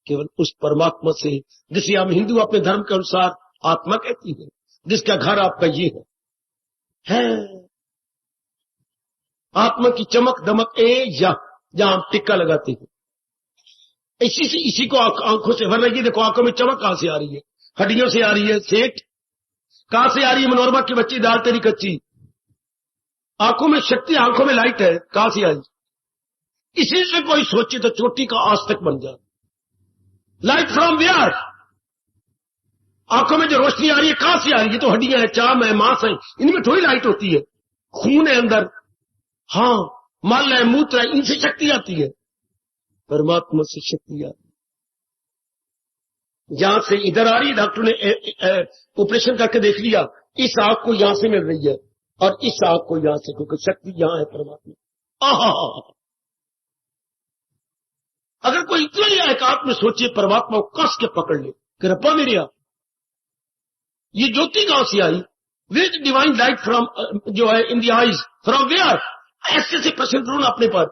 केवल उस परमात्मा से, जिसे हम हिंदू अपने धर्म के अनुसार आत्मा कहती है, जिसका घर आपका ये है आत्मा की चमक दमक या जहां हम टिक्का लगाते हैं, इसी को आंखों से, वरना ये देखो आंखों में चमक कहां से आ रही है, हड्डियों से आ रही है, सेठ कहां से आ रही है, मनोरमा की बच्ची दाल तेरी कच्ची, आंखों में शक्ति, आंखों में लाइट है, कहां से आई। इसी से कोई सोचे तो चोटी का आस्तिक बन जाए। लाइट फ्रॉम वेयर, आंखों में जो रोशनी आ रही है कहां से आ रही है, तो हड्डियां है, चाम है, मांस है, इनमें थोड़ी लाइट होती है, खून है अंदर, हाँ, मल है, मूत्र है, इनसे शक्ति आती है, परमात्मा से शक्ति आती है। यहां से इधर आ रही है, डॉक्टर ने ऑपरेशन करके देख लिया, इस आंख को यहां से मिल रही है और इस आंख को यहां से, क्योंकि शक्ति यहां है परमात्मा। आहा, अगर कोई इतना ही एकांत में सोचे, परमात्मा को कस के पकड़ ले, कृपा मेरे आप, ये ज्योति कहां से आई, विद डिवाइन लाइट फ्रॉम, जो है इन दी आईज, फ्रॉम वेयर, ऐसे से प्रश्न करो ना अपने पर।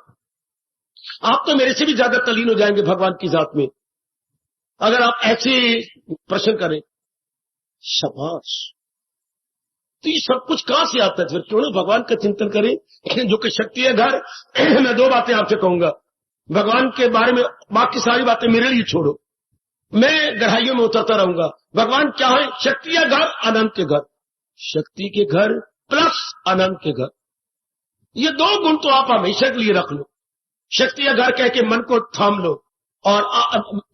आप तो मेरे से भी ज्यादा तलीन हो जाएंगे भगवान की जात में, अगर आप ऐसे प्रश्न करें। शाबाश, तो ये सब कुछ कहां से आता है, फिर क्यों ना भगवान का चिंतन करें, जो कि शक्ति है घर। मैं दो बातें आपसे कहूंगा, भगवान के बारे में बाकी सारी बातें मेरे लिए छोड़ो, मैं गहराइयों में उतरता रहूंगा। भगवान क्या है, शक्ति है घर, अनंत के घर, शक्ति के घर प्लस अनंत के घर, ये दो गुण तो आप हमेशा के लिए रख लो। शक्ति का घर कह के मन को थाम लो, और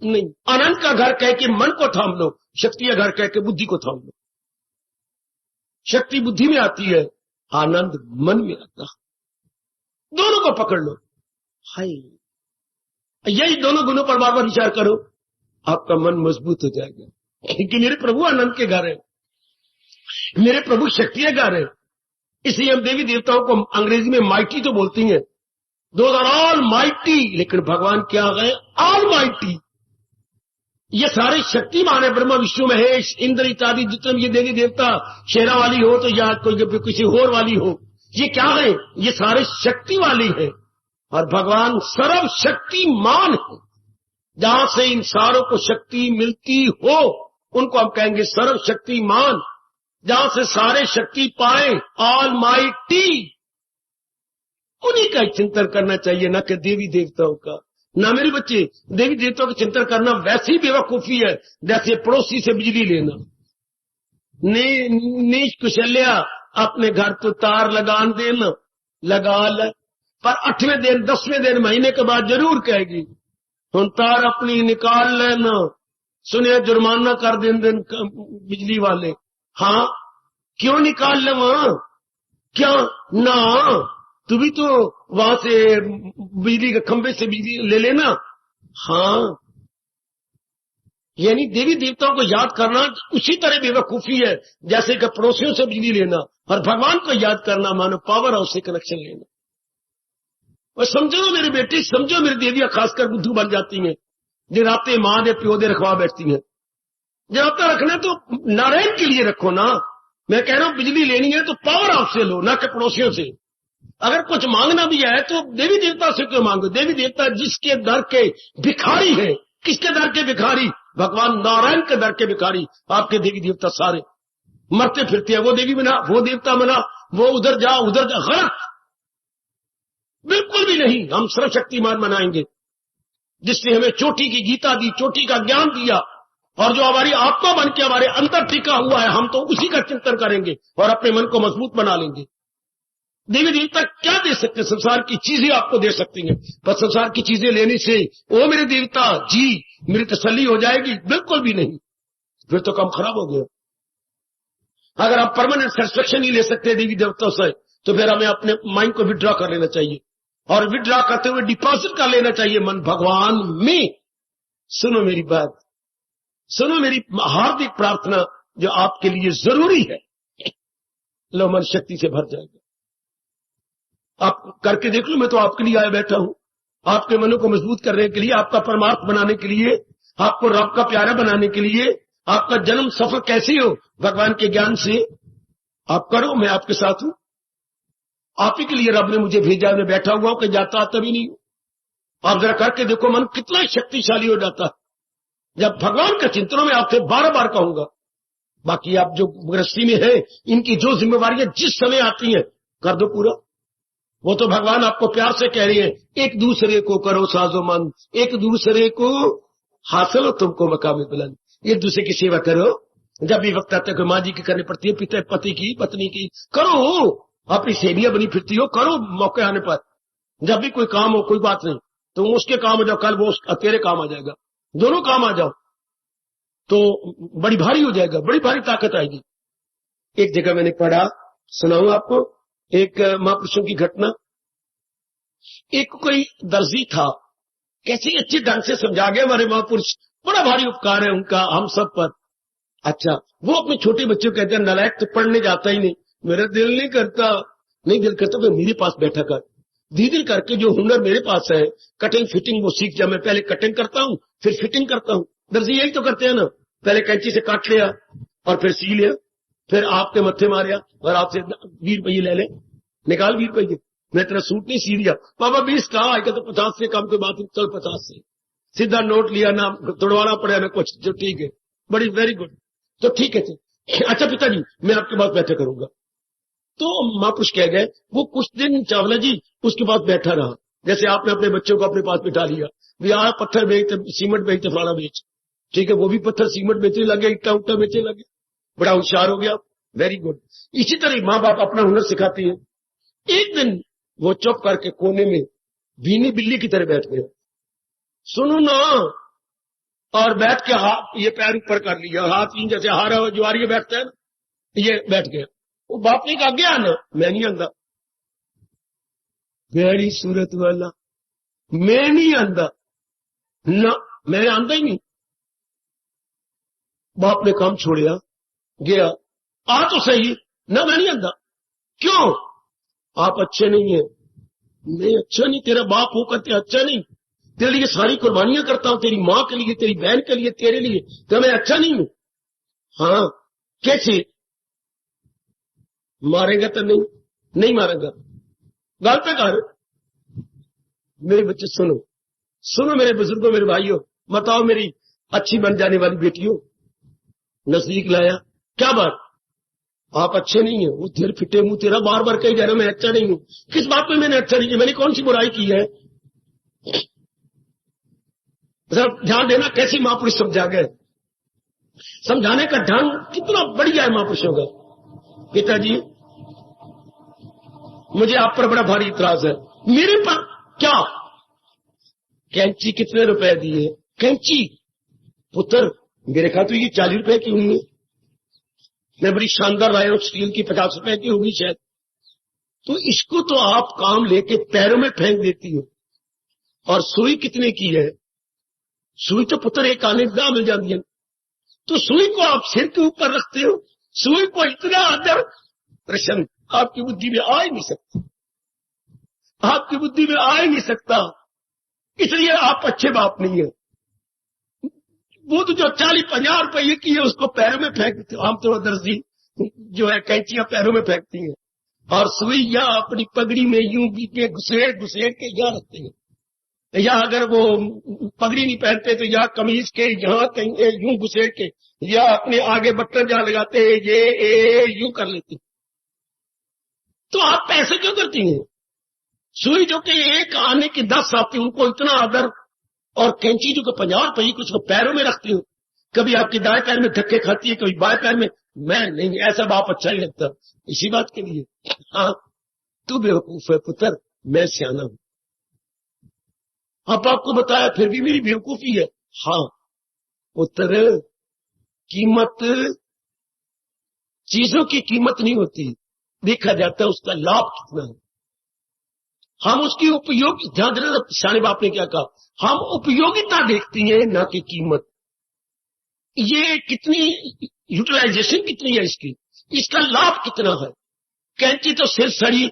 नहीं, अनंत का घर कह के मन को थाम लो, शक्ति का घर कह के बुद्धि को थाम लो। शक्ति बुद्धि में आती है, आनंद मन में आता है, दोनों को पकड़ लो। हाय, यही दोनों गुणों पर बार बार विचार करो, आपका मन मजबूत हो जाएगा, क्योंकि मेरे प्रभु आनंद के घर है, मेरे प्रभु शक्ति के घर है। इसलिए हम देवी देवताओं को अंग्रेजी में माइटी तो बोलती हैं, दोज आर ऑल माइटी, लेकिन भगवान क्या है, ऑल माइटी। ये सारे शक्तिमान है, ब्रह्मा विष्णु महेश इंद्र इत्यादि जितने भी ये देवी देवता, शेरा वाली हो तो या कोई किसी और वाली हो, ये क्या है, ये सारे शक्ति वाली है। और भगवान सर्वशक्तिमान है, जहां से इन सारों को शक्ति मिलती हो उनको हम कहेंगे सर्वशक्तिमान, जहां से सारे शक्ति पाए, ऑल माइटी। उन्हीं का चिंतन करना चाहिए, ना कि देवी देवताओं का। ना मेरे बच्चे, देवी देवताओं का चिंतन करना वैसी बेवकूफी है जैसे पड़ोसी से बिजली लेना। नीच कुशल्या अपने घर तो तार लगान देना, लगा ले, पर 8वें दिन 10वें दिन महीने के बाद जरूर कहेगी हम तार अपनी निकाल लेना, सुने जुर्माना कर दें बिजली वाले। हाँ, क्यों निकाल ले वहां, क्या ना, तू भी तो वहां से बिजली के खंभे से बिजली ले लेना। हाँ, यानी देवी देवताओं को याद करना उसी तरह बेवकूफी है जैसे कि पड़ोसियों से बिजली लेना, और भगवान को याद करना मानो पावर हाउस से कनेक्शन लेना। और समझो मेरे बेटे, समझो मेरी देवियां खासकर बुद्धू बन जाती हैं, जो रातें मां दे प्यो दे रखवा बैठती हैं। जब आपका रखना तो नारायण के लिए रखो ना। मैं कह रहा हूं बिजली लेनी है तो पावर हाउस से लो, ना कि पड़ोसियों से। अगर कुछ मांगना भी है तो देवी देवता से क्यों मांगो? देवी देवता जिसके दर के भिखारी है। किसके दर के भिखारी? भगवान नारायण के दर के भिखारी। आपके देवी देवता सारे मरते फिरते हैं, वो देवी बना, वो देवता बना, वो उधर जा उधर जा, गलत, बिल्कुल भी नहीं। हम सर्वशक्तिमान मनाएंगे जिसने हमें चोटी की गीता दी, चोटी का ज्ञान दिया, और जो हमारी आत्मा बन के हमारे अंदर टिका हुआ है, हम तो उसी का चिंतन करेंगे और अपने मन को मजबूत बना लेंगे। देवी देवता क्या दे सकते? संसार की चीजें आपको दे सकती हैं, पर संसार की चीजें लेने से ओ मेरे देवता जी मेरी तसल्ली हो जाएगी? बिल्कुल भी नहीं। फिर तो काम खराब हो गया। अगर आप परमानेंट सेटिस्फेक्शन नहीं ले सकते देवी देवताओं से, तो फिर हमें अपने माइंड को विड्रॉ कर लेना चाहिए, और विड्रॉ करते हुए डिपॉजिट कर लेना चाहिए मन भगवान में। सुनो मेरी बात, सुनो मेरी हार्दिक प्रार्थना जो आपके लिए जरूरी है। लो, मन शक्ति से भर जाएगा। आप करके देख लो, मैं तो आपके लिए आया बैठा हूं, आपके मनों को मजबूत करने के लिए, आपका परमार्थ बनाने के लिए, आपको रब का प्यारा बनाने के लिए। आपका जन्म सफल कैसे हो? भगवान के ज्ञान से। आप करो, मैं आपके साथ हूं। आप ही के लिए रब ने मुझे भेजा, मैं बैठा हुआ हूं, कि जाता आता भी नहीं हूं। आप जरा करके देखो, मन कितना शक्तिशाली हो जाता है जब भगवान के चिंतनों में आपसे बार बार कहूंगा। बाकी आप जो गृहस्थी में है, इनकी जो जिम्मेवारियां जिस समय आती हैं कर दो पूरा। वो तो भगवान आपको प्यार से कह रही है, एक दूसरे को करो साजोमंद, एक दूसरे को हासिल हो तुमको मकाम बुलंद, एक दूसरे की सेवा करो। जब भी वक्त आता है कि माँ जी की करनी पड़ती है, पिता पति की पत्नी की करो, अपनी सेवियां बनी फिरती हो, करो मौके आने पर। जब भी कोई काम हो, कोई बात नहीं, तो उसके काम हो जाओ, कल वो तेरे काम आ जाएगा, दोनों काम आ जाओ तो बड़ी भारी हो जाएगा, बड़ी भारी ताकत आएगी। एक जगह मैंने पढ़ा, सुनाऊं आपको एक महापुरुषों की घटना। एक कोई दर्जी था, कैसे अच्छे ढंग से समझा गया हमारे महापुरुष, बड़ा भारी उपकार है उनका हम सब पर। अच्छा, वो अपने छोटे बच्चों को कहते हैं नालायक तो पढ़ने जाता ही नहीं, मेरा दिल नहीं करता। नहीं दिल करता तो मेरे पास बैठा कर, धीरे करके जो हुनर मेरे पास है, कटिंग फिटिंग वो सीख जा। मैं पहले कटिंग करता हूं, फिर फिटिंग करता हूं। दर्जी यही तो करते हैं ना, पहले कैंची से काट लिया और फिर सी लिया, फिर आपके मत्थे मारिया और आपसे 20 रुपये ले ले, निकाल 20 रुपये, मैं तेरा सूट नहीं सी दिया। बाबा 20 कहा, आएगा तो 50 से कम कोई बात नहीं, चल 50 से। सीधा नोट लिया, ना तोड़वाना पड़ा ना कुछ, जो ठीक है, बड़ी वेरी गुड, तो ठीक है। अच्छा पिताजी मैं आपके पास बैठा करूंगा। तो महापुरुष कह गए, वो कुछ दिन चावला जी उसके पास बैठा रहा, जैसे आपने अपने बच्चों को अपने पास बिठा लिया, यार पत्थर बेचते, सीमेंट बेचते, फलाना बेच, ठीक है, वो भी पत्थर सीमेंट बेचने लगे, इट्टा उट्टा बेचने लगे, बड़ा होशियार हो गया, वेरी गुड। इसी तरह माँ बाप अपना हुनर सिखाती है। एक दिन वो चुप करके कोने में भीनी बिल्ली की तरह बैठ गया, सुनो ना, और बैठ के हाथ ये पैर ऊपर कर लिया, हाथ इन जैसे हारा जुआरी बैठता है ना, ये बैठ गया। वो बाप ने कहा गया ना, मैं नहीं आंदा, गहरी सूरत वाला, मैं नहीं आंदा ना, मैं आंदा ही नहीं। बाप ने काम छोड़िया, गया, आ तो सही ना, मैं नहीं आंदा। क्यों? आप अच्छे नहीं है। मैं अच्छा नहीं, तेरा बाप होकर के अच्छा नहीं, तेरे लिए सारी कुर्बानियां करता हूं, तेरी माँ के लिए, तेरी बहन के लिए, तेरे लिए, तो मैं अच्छा नहीं हूं। हाँ, कैसे? मारेगा तो नहीं? नहीं मारेगा, गाल पे कर। मेरे बच्चे सुनो, सुनो मेरे बुजुर्गों, मेरे भाइयों, बताओ मेरी अच्छी बन जाने वाली बेटियों, नजदीक लाया, क्या बात? आप अच्छे नहीं है। वो धीरे फिटे मुंह तेरा बार बार कही जा रहा मैं अच्छा नहीं हूं। किस बात में मैंने अच्छा नहीं किया? मैंने कौन सी बुराई की है? ध्यान देना कैसी महापुरुष समझा गए। समझाने का ढंग कितना बढ़िया है महापुरुषों का। पिताजी मुझे आप पर बड़ा भारी इतराज है। मेरे पर क्या? कैंची कितने रुपए दिए? कैंची पुत्र मेरे ख्याल तो ये 40 रुपए की होंगी। मैं बड़ी शानदार लाया हूं, स्टील की 50 रुपए की होगी शायद। तो इसको तो आप काम लेके पैरों में फेंक देती हो। और सुई कितने की है? सुई तो पुत्र एक आने का मिल जाती है। तो सुई को आप सिर के ऊपर रखते हो। सुई को इतना आदर, प्रश्न आपकी बुद्धि में आ ही नहीं सकता। आपकी बुद्धि में आ ही नहीं सकता। इसलिए आप अच्छे बाप नहीं है। वो तो जो 40-50 रुपये की है उसको पैरों में फेंक देते हो। आमतौर पर दर्जी जो है कैंचियां पैरों में फेंकती हैं और सुई या अपनी पगड़ी में यूं के घुसेड़ के यहाँ रखते हैं। या अगर वो पगड़ी नहीं पहनते तो या कमीज के यहाँ कहीं यूं घुसेड़ के, या अपने आगे बटन जहां लगाते हैं ये यूं कर लेते। तो आप पैसे क्यों करती हैं? सुई जो कि एक आने की 10 आती उनको इतना आदर, और कैंची जो कि 50 रुपये की उसको पैरों में रखती हूँ। कभी आपके दाएं पैर में धक्के खाती है, कभी बाएं पैर में। मैं नहीं, ऐसा बाप अच्छा नहीं लगता। इसी बात के लिए हाँ तू बेवकूफ है पुत्र, मैं सियाना हूं। अब आपको बताया फिर भी मेरी बेवकूफी है। हाँ पुत्र, कीमत चीजों की कीमत नहीं होती, देखा जाता है उसका लाभ कितना है। हम उसकी उपयोग, ध्यान देना सियाने बाप ने क्या कहा, हम उपयोगिता देखती हैं ना कि कीमत। ये कितनी यूटिलाइजेशन कितनी है इसकी, इसका लाभ कितना है। कैंची तो सिर सड़ी,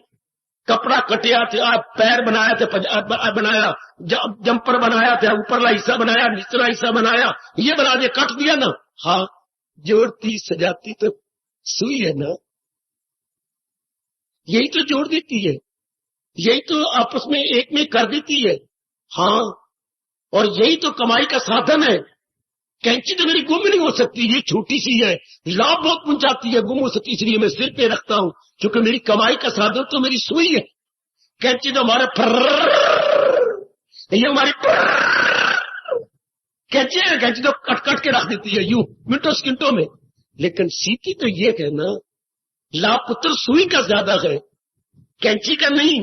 कपड़ा कटिया था, पैर बनाया था, बनाया जंपर बनाया था, ऊपरला हिस्सा बनाया, निचला हिस्सा बनाया, ये बना दिया, कट दिया ना। हाँ जोड़ती सजाती तो सुई है ना, यही तो जोड़ देती है, यही तो आपस में एक में कर देती है। हाँ और यही तो कमाई का साधन है। कैंची तो मेरी गुम नहीं हो सकती, ये छोटी सी है, लाभ बहुत पहुंचाती है, गुम हो सकती, इसलिए मैं सिर पे रखता हूं, क्योंकि मेरी कमाई का साधन तो मेरी सुई है। कैंची तो हमारे ये हमारी कैंची है, कैंची तो कट कट के रख देती है यूं मिनटों सेकंडों में। लेकिन सीखी तो ये कहना लाभ पुत्र सुई का ज्यादा है, कैंची का नहीं।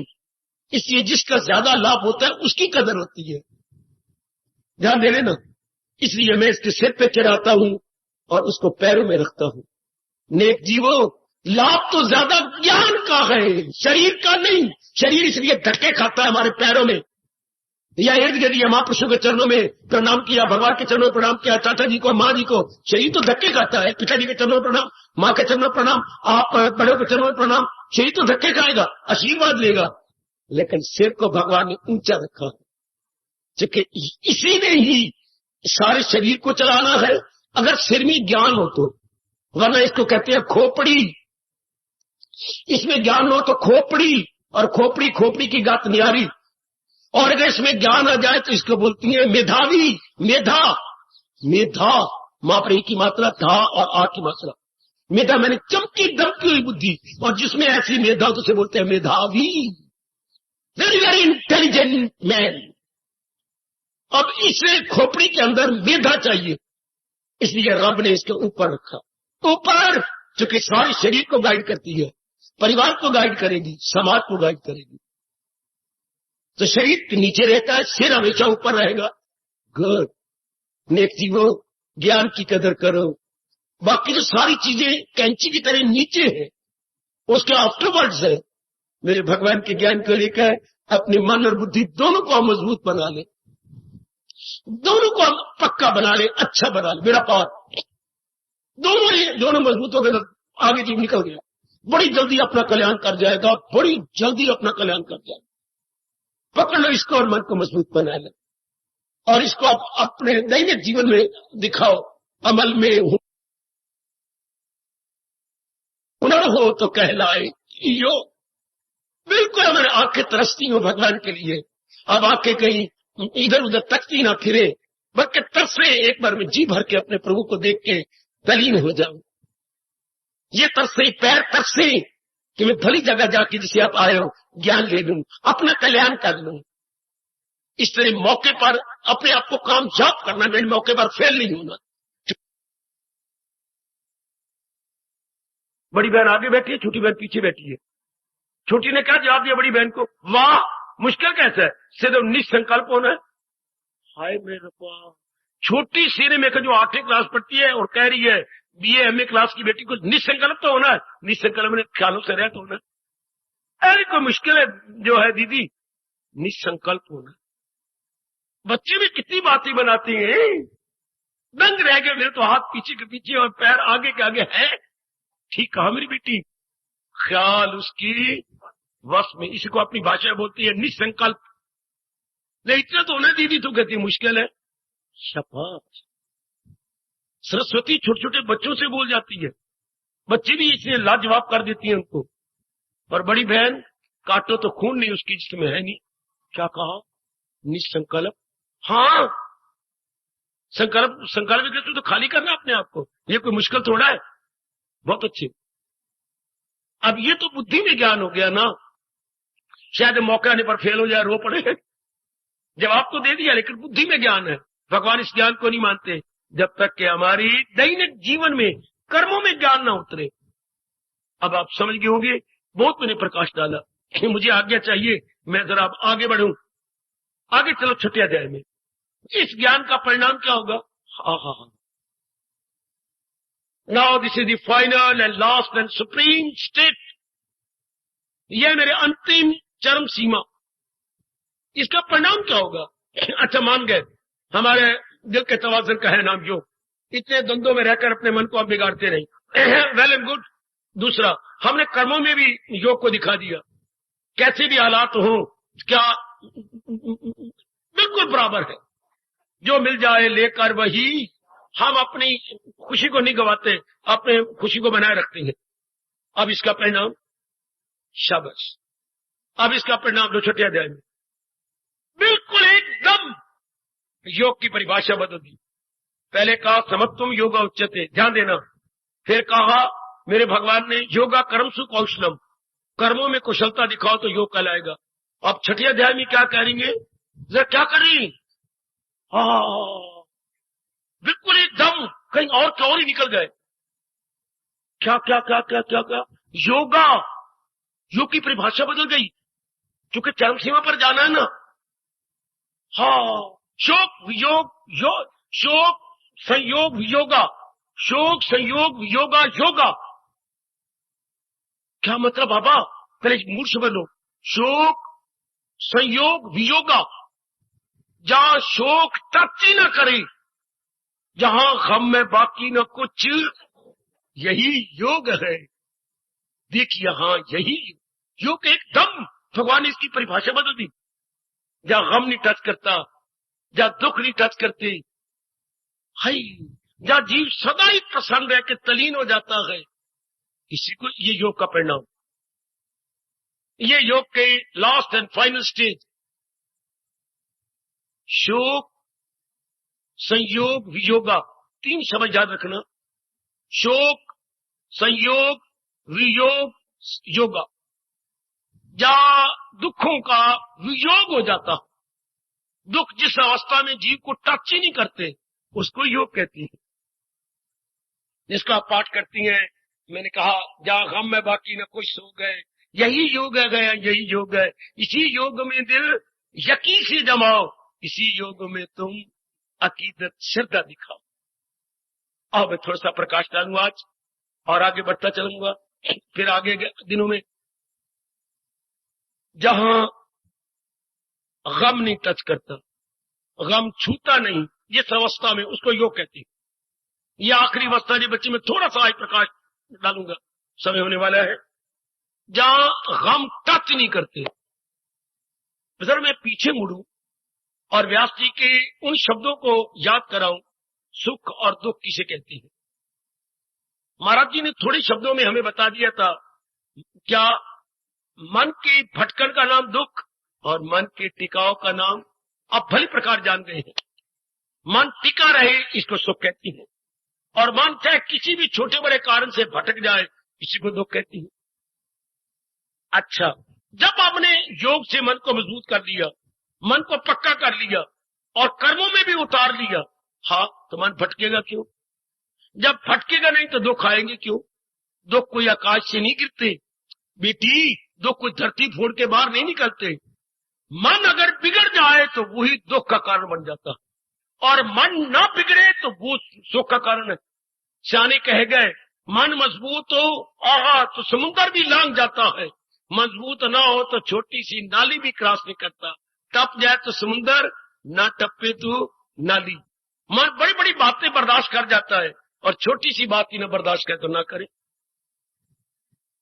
इसलिए जिसका ज्यादा लाभ होता है उसकी कदर होती है, ध्यान दे लेना। इसलिए मैं इसके सिर पे चढ़ाता हूं और उसको पैरों में रखता हूं। नेक जीवो, लाभ तो ज्यादा ज्ञान का है, शरीर का नहीं। शरीर इसलिए धक्के खाता है हमारे पैरों में, या इर्द गिर्द महापुरुषों के चरणों में प्रणाम किया, भगवान के चरणों में प्रणाम किया, चाचा जी को, माँ जी को, शरीर तो धक्के खाता है। पिताजी के चरणों में प्रणाम, माँ के चरणों में प्रणाम, आप बड़ों के चरणों में प्रणाम, शरीर तो धक्के खाएगा, आशीर्वाद लेगा। लेकिन सिर को भगवान ने ऊंचा रखा, क्योंकि इसी ने ही सारे शरीर को चलाना है। अगर सिर में ज्ञान हो तो, वरना इसको कहते हैं खोपड़ी। इसमें ज्ञान हो तो खोपड़ी, और खोपड़ी खोपड़ी की गात न्यारी। और अगर इसमें ज्ञान आ जाए तो इसको बोलती है मेधावी। मेधा, मेधा मापरी की मात्रा, धा और आ की मात्रा। मेधा मैंने चमकी दमकी हुई बुद्धि, और जिसमें ऐसी मेधा तो उसे बोलते हैं मेधावी, वेरी वेरी इंटेलिजेंट मैन। अब इसे खोपड़ी के अंदर मेधा चाहिए, इसलिए रब ने इसके ऊपर रखा। ऊपर चूंकि सारे शरीर को गाइड करती है, परिवार को गाइड करेगी, समाज को गाइड करेगी। तो शरीर नीचे रहता है, सिर हमेशा ऊपर रहेगा। गुड। नेक जीवो, ज्ञान की कदर करो। बाकी तो सारी चीजें कैंची की तरह नीचे है, उसके आफ्टरवर्ड्स है। मेरे भगवान के ज्ञान को लेकर अपने मन और बुद्धि दोनों को मजबूत बना ले, दोनों को पक्का बना ले, अच्छा बना ले। मेरा पार दोनों मजबूत हो गए, आगे जीव निकल गया, बड़ी जल्दी अपना कल्याण कर जाएगा, बड़ी जल्दी अपना कल्याण कर जाएगा। पकड़ लो इसको और मन को मजबूत बना ले, और इसको आप अपने दैनिक जीवन में दिखाओ, अमल में हुनर हो तो कहलाए यो। बिल्कुल हमारे आंखें तरसती हो भगवान के लिए। अब आंखें कहीं इधर उधर तकती ना फिरे, बल्कि तरसे एक बार में जी भर के अपने प्रभु को देख के तलीन हो जाओ। ये तरसे, पैर तरसे कि मैं भली जगह जाके जिसे आप आए हो ज्ञान ले लूं, अपना कल्याण कर लूं। इस तरह मौके पर अपने आप को कामयाब करना, मेरे मौके पर फेल नहीं होना। बड़ी बहन आगे बैठी है, छोटी बहन पीछे बैठी है। छोटी ने क्या जवाब दिया बड़ी बहन को? वाह, मुश्किल कैसे है, सिर्फ निसंकल्प होना है। हाय मेरे पास, छोटी सीने में जो 8वीं क्लास पढ़ती है और कह रही है बीए एमए क्लास की बेटी को निसंकल्प तो होना है। निसंकल्प में ख्यालों से रहता होना है। अरे कोई मुश्किल है जो है दीदी, निसंकल्प होना। बच्चे भी कितनी बातें बनाती हैं, दंग रह गए मेरे तो, हाथ पीछे के पीछे और पैर आगे के आगे है। ठीक कहा मेरी बेटी, ख्याल उसकी वश में, इसी को अपनी भाषा बोलती है निसंकल्प। नहीं इतना तो होना दीदी, तो कहती मुश्किल है। शाबाश। सरस्वती छोटे छोटे बच्चों से बोल जाती है, बच्चे भी इसलिए लाजवाब कर देती हैं उनको। और बड़ी बहन, काटो तो खून नहीं उसकी जिसमें है नहीं। क्या कहा? निसंकल्प। हाँ, संकल्प के तो खाली करना अपने आप को, ये कोई मुश्किल थोड़ा है। बहुत अच्छे। अब ये तो बुद्धि में ज्ञान हो गया ना, शायद मौके आने पर फेल हो जाए, रो पड़े। जवाब तो दे दिया, लेकिन बुद्धि में ज्ञान है। भगवान इस ज्ञान को नहीं मानते जब तक कि हमारी दैनिक जीवन में कर्मों में ज्ञान ना उतरे। अब आप समझ गए होंगे, बहुत मैंने प्रकाश डाला कि मुझे आज्ञा चाहिए मैं जरा अब आगे बढ़ूं। आगे चलो छठे अध्याय में। इस ज्ञान का परिणाम क्या होगा? हाँ, now this is the final and last and supreme state. यह मेरे अंतिम चरम सीमा। इसका परिणाम क्या होगा? अच्छा मान गए, हमारे दिल के तवाज़ुन का है नाम योग। इतने द्वंद्वों में रहकर अपने मन को आप बिगाड़ते नहीं। Well and good. दूसरा, हमने कर्मों में भी योग को दिखा दिया। कैसे भी हालात हो, क्या बिल्कुल बराबर है, जो मिल जाए लेकर वही। हम अपनी खुशी को नहीं गवाते, अपने खुशी को बनाए रखते हैं। अब इसका परिणाम, शाबाश। अब इसका परिणाम जो छठे अध्याय में बिल्कुल एकदम योग की परिभाषा बदल दी। पहले कहा समत्वम योगा उच्यते, ध्यान देना। फिर कहा मेरे भगवान ने योगा कर्मसु कौशलम, कर्मों में कुशलता दिखाओ तो योग कहलाएगा। अब छठे अध्याय में क्या करेंगे? जरा क्या करें? बिल्कुल एकदम कहीं और ही निकल गए। क्या क्या क्या क्या क्या क्या? योगा, योग की परिभाषा बदल गई, क्योंकि चरम सीमा पर जाना है ना। शोक वियोग, शोक संयोग वियोगा, शोक संयोग वियोगा योगा। क्या मतलब बाबा? पहले मूल समझ लो। शोक संयोग वियोगा, जहां शोक टच ही न करे, जहां गम में बाकी न कुछ, यही योग है। देखिए यहां यही योग एकदम, भगवान ने इसकी परिभाषा बदल दी। जहां गम नहीं टच करता, जहां दुख नहीं टच करते, हाय, जहां जीव सदा ही प्रसन्न रह के तलीन हो जाता है, इसी को ये योग का परिणाम। ये योग के लास्ट एंड फाइनल स्टेज, शोक संयोग वियोगा, 3 शब्द याद रखना। शोक संयोग वियोग योगा। जहां दुखों का वियोग हो जाता, दुख जिस अवस्था में जीव को टच ही नहीं करते, उसको योग कहती है। जिसका पाठ करती हैं, मैंने कहा जहां गम में बाकी न कुछ सो गए, यही योग है गया, यही योग है। इसी योग में दिल यकीन से जमाओ, इसी योग में तुम अकीदत श्रद्धा दिखाओ। अब मैं थोड़ा सा प्रकाश डालूंगा आज और आगे बढ़ता चलूंगा। फिर आगे दिनों में जहां गम नहीं टच करता, गम छूता नहीं, जिस अवस्था में, उसको योग कहती है। यह आखिरी अवस्था जो बच्चे में थोड़ा सा आज प्रकाश डालूंगा, समय होने वाला है। जहां गम टच नहीं करते। सर मैं पीछे मुड़ूं और व्यास जी के उन शब्दों को याद कराऊं, सुख और दुख किसे कहते हैं। महाराज जी ने थोड़े शब्दों में हमें बता दिया था, क्या मन के भटकन का नाम दुख और मन के टिकाव का नाम आप भली प्रकार जान गए हैं। मन टिका रहे, इसको सुख कहती है, और मन चाहे किसी भी छोटे बड़े कारण से भटक जाए, इसी को दुख कहती है। अच्छा, जब आपने योग से मन को मजबूत कर लिया, मन को पक्का कर लिया और कर्मों में भी उतार लिया, हाँ, तो मन भटकेगा क्यों? जब भटकेगा नहीं तो दुख आएंगे क्यों? दुख कोई आकाश से नहीं गिरते बेटी, दुख कोई धरती फोड़ के बाहर नहीं निकलते। मन अगर बिगड़ जाए तो वही दुख का कारण बन जाता है, और मन ना बिगड़े तो वो सुख का कारण है। सियाने कह गए, मन मजबूत हो आहा तो समुद्र भी लांग जाता है, मजबूत ना हो तो छोटी सी नाली भी क्रॉस नहीं करता। टप जाए तो समुद्र, ना टपे तो नाली। मन बड़ी बड़ी बातें बर्दाश्त कर जाता है, और छोटी सी बात ही ना बर्दाश्त करे तो ना करे।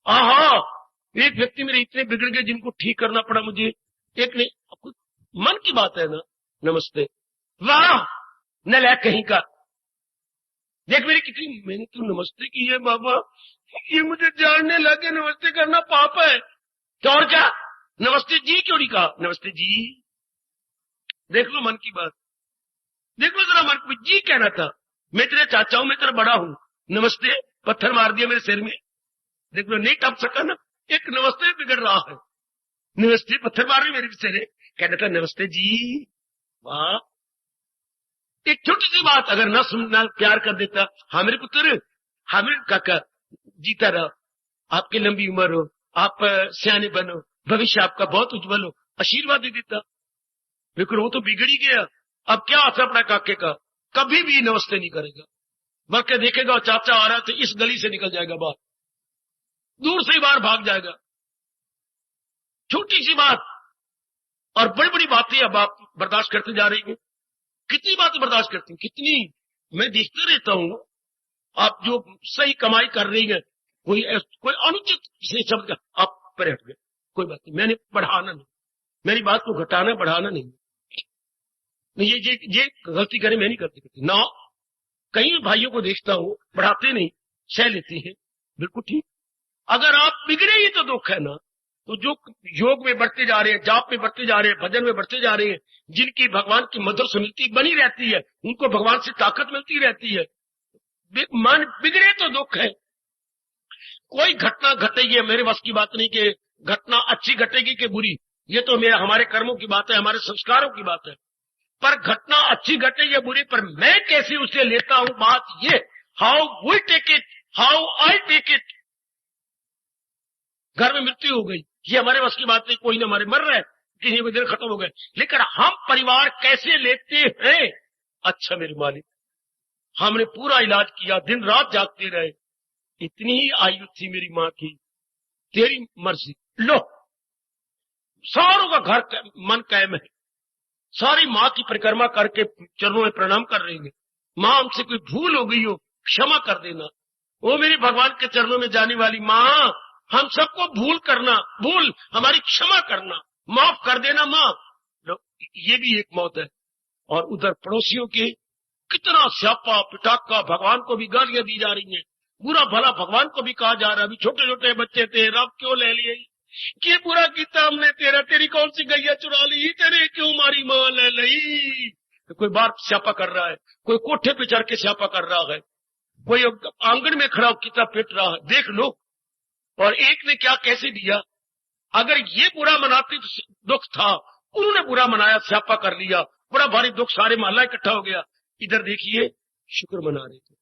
आहा, एक व्यक्ति मेरे इतने बिगड़ गए जिनको ठीक करना पड़ा मुझे। एक ने, मन की बात है ना, नमस्ते, वाह नलायक कहीं का, देख मेरी कितनी, मैंने तो नमस्ते की है बाबा, ये मुझे जानने लगे नमस्ते करना पाप है। तो और क्या, नमस्ते जी क्यों नहीं कहा? नमस्ते जी, देख लो मन की बात, देख लो जरा मन को, जी कहना था। मैं तेरे चाचा हूं, मैं तेरा बड़ा हूं, नमस्ते पत्थर मार दिया मेरे सिर में, देख लो नहीं टप सका ना, एक नमस्ते बिगड़ रहा है। नमस्ते पत्थर मार रही मेरे सिर, कहना था नमस्ते जी। वाह, एक छोटी सी बात अगर न सुनना प्यार कर देता, हाँ मेरे पुत्र, हाँ मेरे काका, जीता रहो, आपकी लंबी उम्र हो, आप सियाने बनो, भविष्य आपका बहुत उज्जवल हो, आशीर्वाद दे देता। लेकिन वो तो बिगड़ ही गया। अब क्या असर पड़ा काके का, कभी भी नमस्ते नहीं करेगा, बल्कि देखेगा चाचा आ रहा है तो इस गली से निकल जाएगा बाहर, दूर से ही बाहर भाग जाएगा। छोटी सी बात, और बड़ी बड़ी बातें अब आप बर्दाश्त करते जा रही हैं। कितनी बातें बर्दाश्त करती हैं, कितनी, मैं देखता रहता हूं। आप जो सही कमाई कर रही है, कोई अनुचित किसी शब्द का आप पर हट गए, कोई बात नहीं, मैंने बढ़ाना नहीं, मेरी बात को घटाना बढ़ाना नहीं, ये गलती करें मैं नहीं करती ना। कई भाइयों को देखता हूं बढ़ाते नहीं, सह लेते हैं, बिल्कुल ठीक। अगर आप बिगड़े ही तो दुख है ना। तो जो योग में बढ़ते जा रहे हैं, जाप में बढ़ते जा रहे हैं, भजन में बढ़ते जा रहे हैं, जिनकी भगवान की मधुर स्मृति बनी रहती है, उनको भगवान से ताकत मिलती रहती है। मन बिगड़े तो दुख है। कोई घटना घटेगी, मेरे बस की बात नहीं कि घटना अच्छी घटेगी कि बुरी, ये तो मेरा हमारे कर्मों की बात है, हमारे संस्कारों की बात है। पर घटना अच्छी घटे या बुरी, पर मैं कैसे उसे लेता हूं, बात ये, how we take it, how I take it. घर में मृत्यु हो गई, ये हमारे बस की बात नहीं, कोई ना हमारे मर रहे, किसी को दिन खत्म हो गए, लेकिन हम परिवार कैसे लेते हैं। अच्छा मेरे मालिक, हमने पूरा इलाज किया, दिन रात जागते रहे, इतनी ही आयु थी मेरी माँ की, तेरी मर्जी, लो सारों का घर मन कायम है, सारी माँ की परिक्रमा करके चरणों में प्रणाम कर रहे हैं। माँ हमसे कोई भूल हो गई हो क्षमा कर देना। वो मेरी भगवान के चरणों में जाने वाली माँ, हम सबको भूल करना, भूल हमारी क्षमा करना, माफ कर देना माँ। ये भी एक मौत है। और उधर पड़ोसियों के कितना स्यापा पिटाका, भगवान को भी गालियां दी जा रही हैं, बुरा भला भगवान को भी कहा जा रहा है। अभी छोटे छोटे बच्चे थे, रब क्यों ले लिए, ये बुरा किया हमने तेरा, तेरी कौन सी गैया चुरा ली, तेरे क्यों मारी मां ले ली। तो कोई बाहर स्यापा कर रहा है, कोई कोठे पे चढ़ के स्यापा कर रहा है, कोई आंगन में खड़ा कितना पिट रहा है, देख लो। और एक ने क्या कैसे दिया, अगर ये बुरा मनाती तो दुख था, उन्होंने बुरा मनाया, स्यापा कर लिया, बड़ा भारी दुख, सारे मोहल्ला इकट्ठा हो गया। इधर देखिए शुक्र मना रहे थे।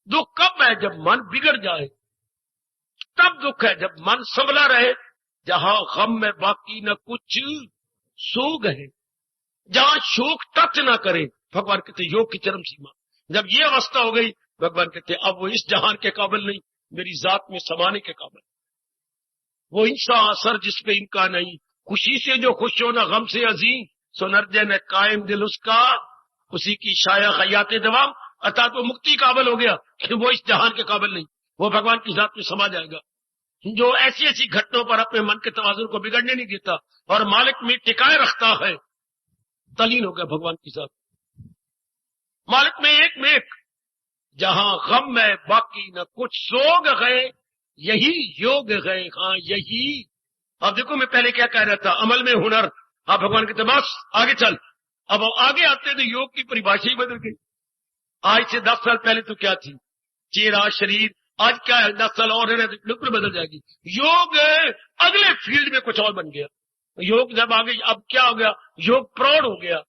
दुख कब है, जब मन बिगड़ जाए, तब दुख है। जब मन संभला रहे, जहां गम में बाकी न कुछ सोग है, जहां शोक टच ना करे, भगवान कहते योग की चरम सीमा। जब ये अवस्था हो गई, भगवान कहते अब वो इस जहान के काबिल नहीं, मेरी जात में समाने के काबिल। वो इंसा असर जिसपे इनका नहीं, खुशी से जो खुश हो ना गम से अजीम, सो नर्जे न कायम दिल उसका, उसी की शाया हयात दवाम। अर्थात वो मुक्ति काबिल हो गया कि वो इस जहान के काबिल नहीं, वो भगवान की जात में समा जाएगा। जो ऐसी ऐसी घटनाओं पर अपने मन के तवाजुन को बिगड़ने नहीं देता और मालिक में टिकाए रखता है, तलीन हो गया भगवान की जात। मालिक में एक, जहां गम में बाकी न कुछ सोग गए, यही योग गए। हाँ यही। अब देखो मैं पहले क्या कह रहा था, अमल में हुनर। हाँ भगवान कहते बस आगे चल। अब आगे आते तो योग की परिभाषा ही बदल गई। आज से 10 साल पहले तो क्या थी, चेहरा, शरीर, आज क्या है, 10 साल और है तो बिल्कुल बदल जाएगी। योग अगले फील्ड में कुछ और बन गया। योग जब आगे, अब क्या हो गया, योग प्रौढ़ हो गया।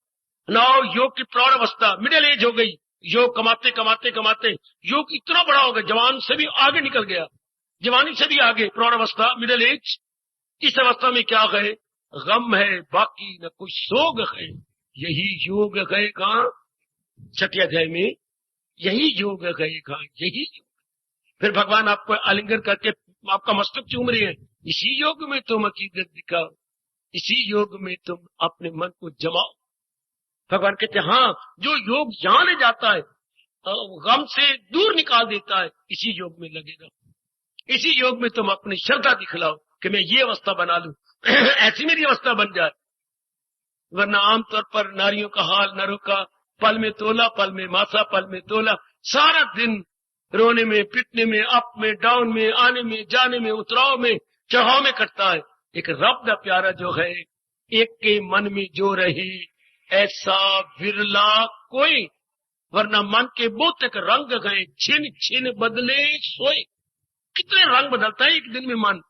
नाउ योग की प्रौढ़ अवस्था, मिडिल एज हो गई। योग कमाते कमाते कमाते योग इतना बड़ा हो गया, जवान से भी आगे निकल गया, जवानी से भी आगे, प्रौढ़ अवस्था, मिडिल एज। इस अवस्था में क्या है, गम है बाकी न कुछ सोग है, यही योग है कहां, छठे अध्याय में यही योग है कहां, यही योग। फिर भगवान आपको आलिंगन करके आपका मस्तक चूम रहे हैं, इसी योग में तुम हकीकत दिखाओ, इसी योग में तुम अपने मन को जमाओ। भगवान कहते हैं हाँ, जो योग यहां ले जाता है, गम से दूर निकाल देता है, इसी योग में लगेगा। इसी योग में तुम अपनी श्रद्धा दिखलाओ कि मैं ये अवस्था बना लूं, ऐसी मेरी अवस्था बन जाए। वरना आमतौर पर नारियों का हाल, नरों का पल में तोला, पल में मासा, पल में तोला, सारा दिन रोने में, पिटने में, अप में, डाउन में, आने में, जाने में, उतराव में, चढ़ाव में कटता है। एक रब दा प्यारा जो है, एक के मन में जो रहे ऐसा विरला कोई, वरना मन के बहुत एक रंग गए, छिन छिन बदले सोए। कितने रंग बदलता है एक दिन में मन।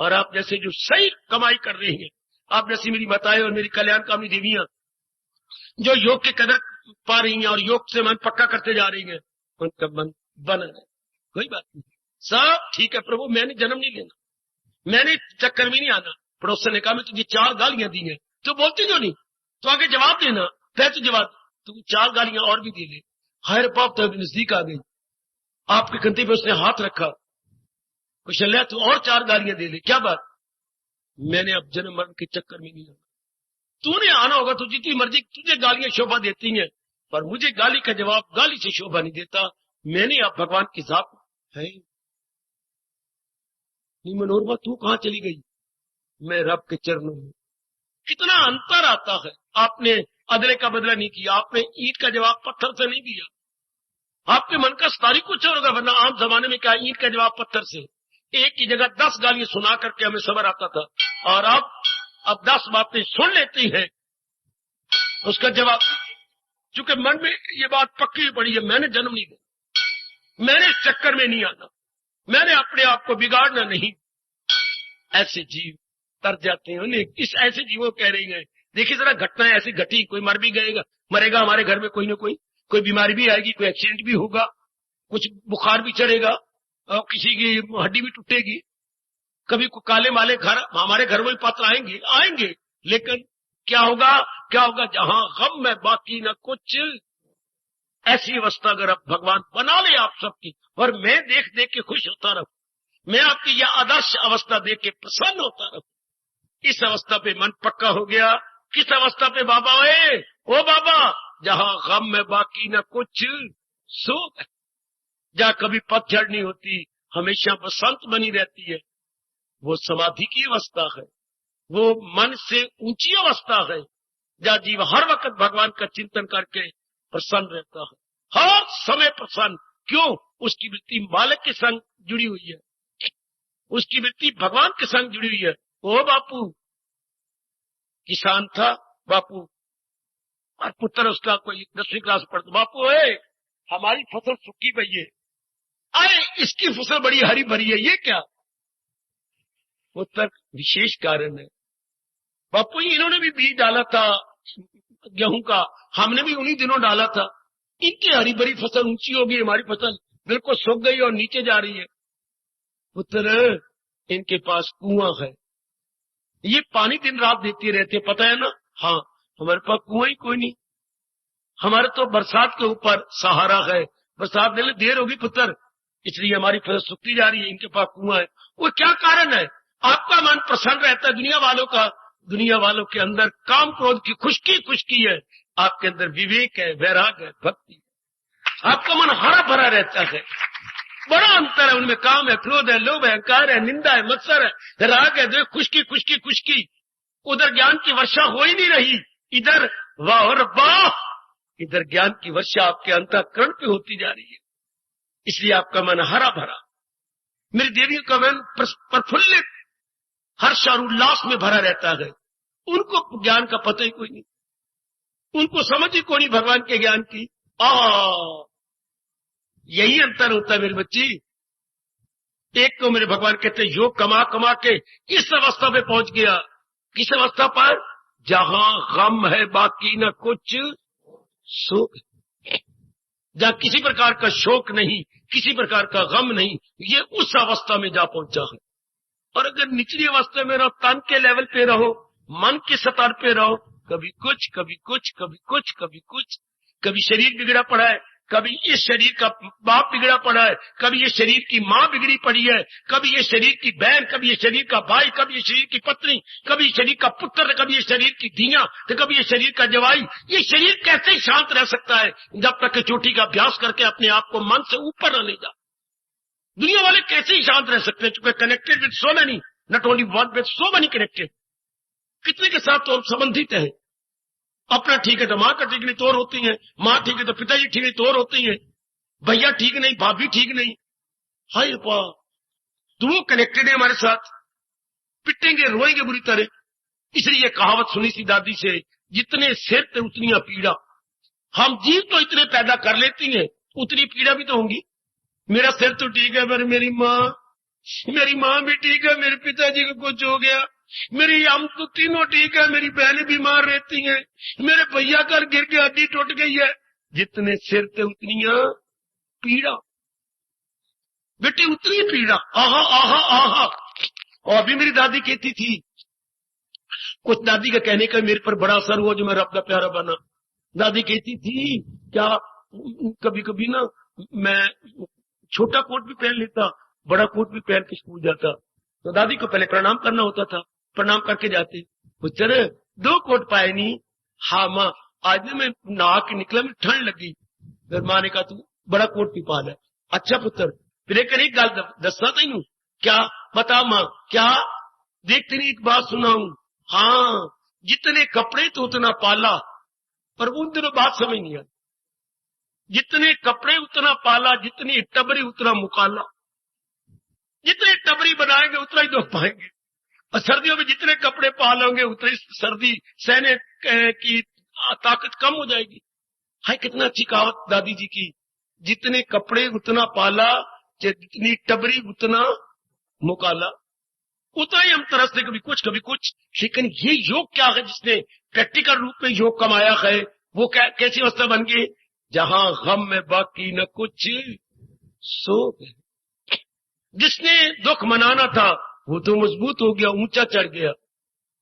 और आप जैसे जो सही कमाई कर रही हैं, आप जैसी मेरी बताए और मेरी कल्याण कामनी देवियां जो योग की कदर पा रही हैं और योग से मन पक्का करते जा रही हैं, उनका मन बना है, कोई बात नहीं, सब ठीक है प्रभु, मैंने जन्म नहीं लेना, मैंने चक्कर में नहीं आना। पड़ोसन ने कहा मैं तुझे 4 गालियां दी हैं, तो बोलती क्यों नहीं, तो आगे जवाब देना, फिर तो जवाब, तू 4 गालियां और भी दे ले। हायर पाप तो नजदीक आ गई, आपके कंधे पे उसने हाथ रखा, कुछ अल्लाह तू और 4 गालियां दे ले, क्या बात, मैंने अब जन्म मरण के चक्कर में नहीं आना। तूने आना होगा तो जितनी मर्जी तुझे गालियां शोभा देती हैं, पर मुझे गाली का जवाब गाली से शोभा नहीं देता। मैंने अब भगवान की जात है नहीं। मनोरमा तू कहां चली गई, मैं रब के चरणों में। कितना अंतर आता है। आपने अदले का बदला नहीं किया, आपने ईंट का जवाब पत्थर से नहीं दिया, आपके मन का तारीख कुछ और होगा। वरना आम जमाने में क्या, ईंट का जवाब पत्थर से, एक की जगह 10 गालियां सुना करके हमें सबर आता था, और अब 10 बातें सुन लेती हैं, उसका जवाब, चूंकि मन में ये बात पक्की पड़ी है, मैंने जन्म नहीं लिया, मैंने इस चक्कर में नहीं आना, मैंने अपने आप को बिगाड़ना नहीं। ऐसे जीव तर जाते हैं। उन्हें किस ऐसे जीवों कह रही है, देखिए जरा घटनाएं ऐसी घटी, कोई मर भी गएगा, मरेगा, हमारे घर में कोई ना कोई बीमारी भी आएगी, कोई एक्सीडेंट भी होगा, कुछ बुखार भी चढ़ेगा, और किसी की हड्डी भी टूटेगी, कभी काले माले घर हमारे घर में पात्र आएंगे, लेकिन क्या होगा, जहां गम में बाकी न कुछ, ऐसी अवस्था अगर अब भगवान बना ले आप सबकी, और मैं देख देख के खुश होता रहूं, मैं आपकी यह आदर्श अवस्था देख के प्रसन्न होता रहूं। इस अवस्था पे मन पक्का हो गया। किस अवस्था पे बाबा है, ओ बाबा, जहां गम में बाकी न कुछ, सुख, जहां कभी पतझड़ नहीं होती, हमेशा बसंत बनी रहती है, वो समाधि की अवस्था है, वो मन से ऊंची अवस्था है, जहां जीव हर वक्त भगवान का चिंतन करके प्रसन्न रहता है, हर समय प्रसन्न। क्यों, उसकी वृत्ति मालिक के संग जुड़ी हुई है, उसकी वृत्ति भगवान के संग जुड़ी हुई है। ओ बापू, किसान था बापू, और पुत्र उसका कोई 10वीं क्लास पढ़ता, बापू हमारी फसल सूखी पई है, अरे इसकी फसल बड़ी हरी भरी है, ये क्या, उत्तर विशेष कारण है। बापू इन्होंने भी बीज डाला था गेहूं का, हमने भी उन्हीं दिनों डाला था, इनकी हरी भरी फसल ऊंची होगी, हमारी फसल बिल्कुल सूख गई और नीचे जा रही है। पुत्र, इनके पास कुआं है, ये पानी दिन रात देते रहते, पता है ना। हाँ, हमारे पास कुआं ही कोई नहीं, हमारे तो बरसात के ऊपर सहारा है, बरसात देने देर होगी पुत्र, इसलिए हमारी फसल सूखती जा रही है, इनके पास कुआं है। वो क्या कारण है, आपका मन प्रसन्न रहता है, दुनिया वालों के अंदर काम क्रोध की खुशकी है, आपके अंदर विवेक है, वैराग है, भक्ति है, आपका मन हरा भरा रहता है। बड़ा अंतर है उनमें, काम है, क्रोध है, लोभ है, अहंकार है, निंदा है, मत्सर है, राग है, देख खुशकी। उधर ज्ञान की वर्षा हो ही नहीं रही, इधर वाह और वाह, इधर ज्ञान की वर्षा आपके अंतःकरण पे होती जा रही है, इसलिए आपका मन हरा भरा। मेरी देवियों का मन प्रफुल्लित, हर्ष और उल्लास में भरा रहता है। उनको ज्ञान का पता ही कोई नहीं, उनको समझ ही कोई नहीं भगवान के ज्ञान की। यही अंतर होता है मेरी बच्ची, एक को मेरे भगवान कहते योग कमा कमा के इस अवस्था पे पहुंच गया। किस अवस्था पर? जहां गम है बाकी न कुछ सुख, जहां किसी प्रकार का शोक नहीं, किसी प्रकार का गम नहीं, ये उस अवस्था में जा पहुंचा है। और अगर निचली अवस्था में रहो, तन के लेवल पे रहो, मन के स्तर पे रहो, कभी कुछ कभी कुछ कभी कुछ कभी कुछ, कभी शरीर बिगड़ा पड़ा है, कभी इस शरीर का बाप बिगड़ा पड़ा है, कभी ये शरीर की माँ बिगड़ी पड़ी है, कभी ये शरीर की बहन, कभी ये शरीर का भाई, कभी ये शरीर की पत्नी, कभी शरीर का पुत्र, कभी ये शरीर की धिया, तो कभी ये शरीर का जवाई। ये शरीर कैसे शांत रह सकता है जब तक कि चोटी का अभ्यास करके अपने आप को मन से ऊपर न ले जा। दुनिया वाले कैसे ही शांत रह सकते हैं, चूंकि connected with so many, not only one with so many connected. कितने के साथ तो हम संबंधित हैं। अपना ठीक है तो माँ का ठीक नहीं तो और होती है, माँ ठीक है तो पिताजी ठीक नहीं तो और होती है, भैया ठीक नहीं, भाभी ठीक नहीं। हाय पा, तो वो कनेक्टेड है हमारे साथ, पिटेंगे रोएंगे बुरी तरह। इसलिए कहावत सुनी सी दादी से, जितने सिर थे उतनी पीड़ा। हम जीव तो इतने पैदा कर लेती हैं, उतनी पीड़ा भी तो होंगी। मेरा सिर तो ठीक है पर मेरी माँ भी ठीक है, मेरे पिताजी को कुछ हो गया, मेरी हम तो तीनों ठीक है, मेरी बहनें बीमार रहती हैं, मेरे भैया घर गिर के हड्डी टूट गई है। जितने सिर थे उतनी पीड़ा, बेटी उतनी पीड़ा। आहा आहा आहा। और अभी मेरी दादी कहती थी, कुछ दादी का कहने का मेरे पर बड़ा असर हुआ जो मैं रब का प्यारा बना। दादी कहती थी क्या कभी कभी ना मैं छोटा कोट भी पहन लेता, बड़ा कोट भी पहन के स्कूल जाता, तो दादी को पहले प्रणाम करना होता था, प्रणाम करके जाते। पुत्र 2 कोट पाए नहीं। हाँ माँ, आज में मैं नहा के निकला, में ठंड लगी। फिर माँ ने कहा तू बड़ा कोट भी पा ले। अच्छा पुत्र, फिर एक गाल दसना तेनू। क्या? बता माँ क्या? देख तेरी एक बात सुनाऊं। हाँ, जितने कपड़े तो उतना पाला, पर उन दिनों बात समझ नहीं आई। जितने कपड़े उतना पाला, जितनी टबरी उतना मुकाला। जितने टबरी बनाएंगे उतना ही दुख पाएंगे, और सर्दियों में जितने कपड़े पालोगे उतनी सर्दी सहने की ताकत कम हो जाएगी। हाय कितना अच्छी कहावत दादी जी की, जितने कपड़े उतना पाला, जितनी टबरी उतना मुकाला। उतना ही हम तरसते कभी कुछ। लेकिन ये योग क्या है जिसने प्रैक्टिकल रूप में योग कमाया है? वो कैसी अवस्था बन गई जहां गम में बाकी न कुछ सुख। जिसने दुख मनाना था वो तो मजबूत हो गया, ऊंचा चढ़ गया।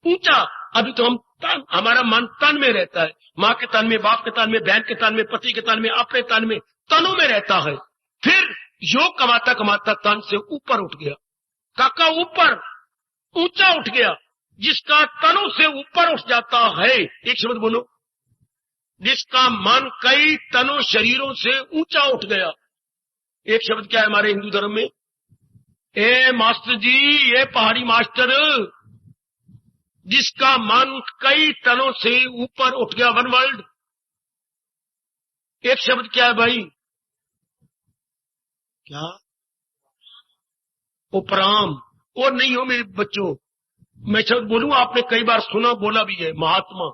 ऊंचा अभी तो हमारा मन तन में रहता है, माँ के तन में, बाप के तन में, बहन के तन में, पति के तन में, अपने तन में, तनों में रहता है। फिर योग कमाता कमाता तन से ऊपर उठ गया, काका ऊपर ऊंचा उठ गया। जिसका तनों से ऊपर उठ जाता है, एक शब्द बोलो, जिसका मन कई तनों शरीरों से ऊंचा उठ गया। एक शब्द क्या है हमारे हिंदू धर्म में? ए मास्टर जी, ये पहाड़ी मास्टर, जिसका मन कई तनों से ऊपर उठ गया। One world. एक शब्द क्या है भाई? क्या? उपराम। और नहीं हो मेरे बच्चों, मैं शब्द बोलूं, आपने कई बार सुना, बोला भी है, महात्मा।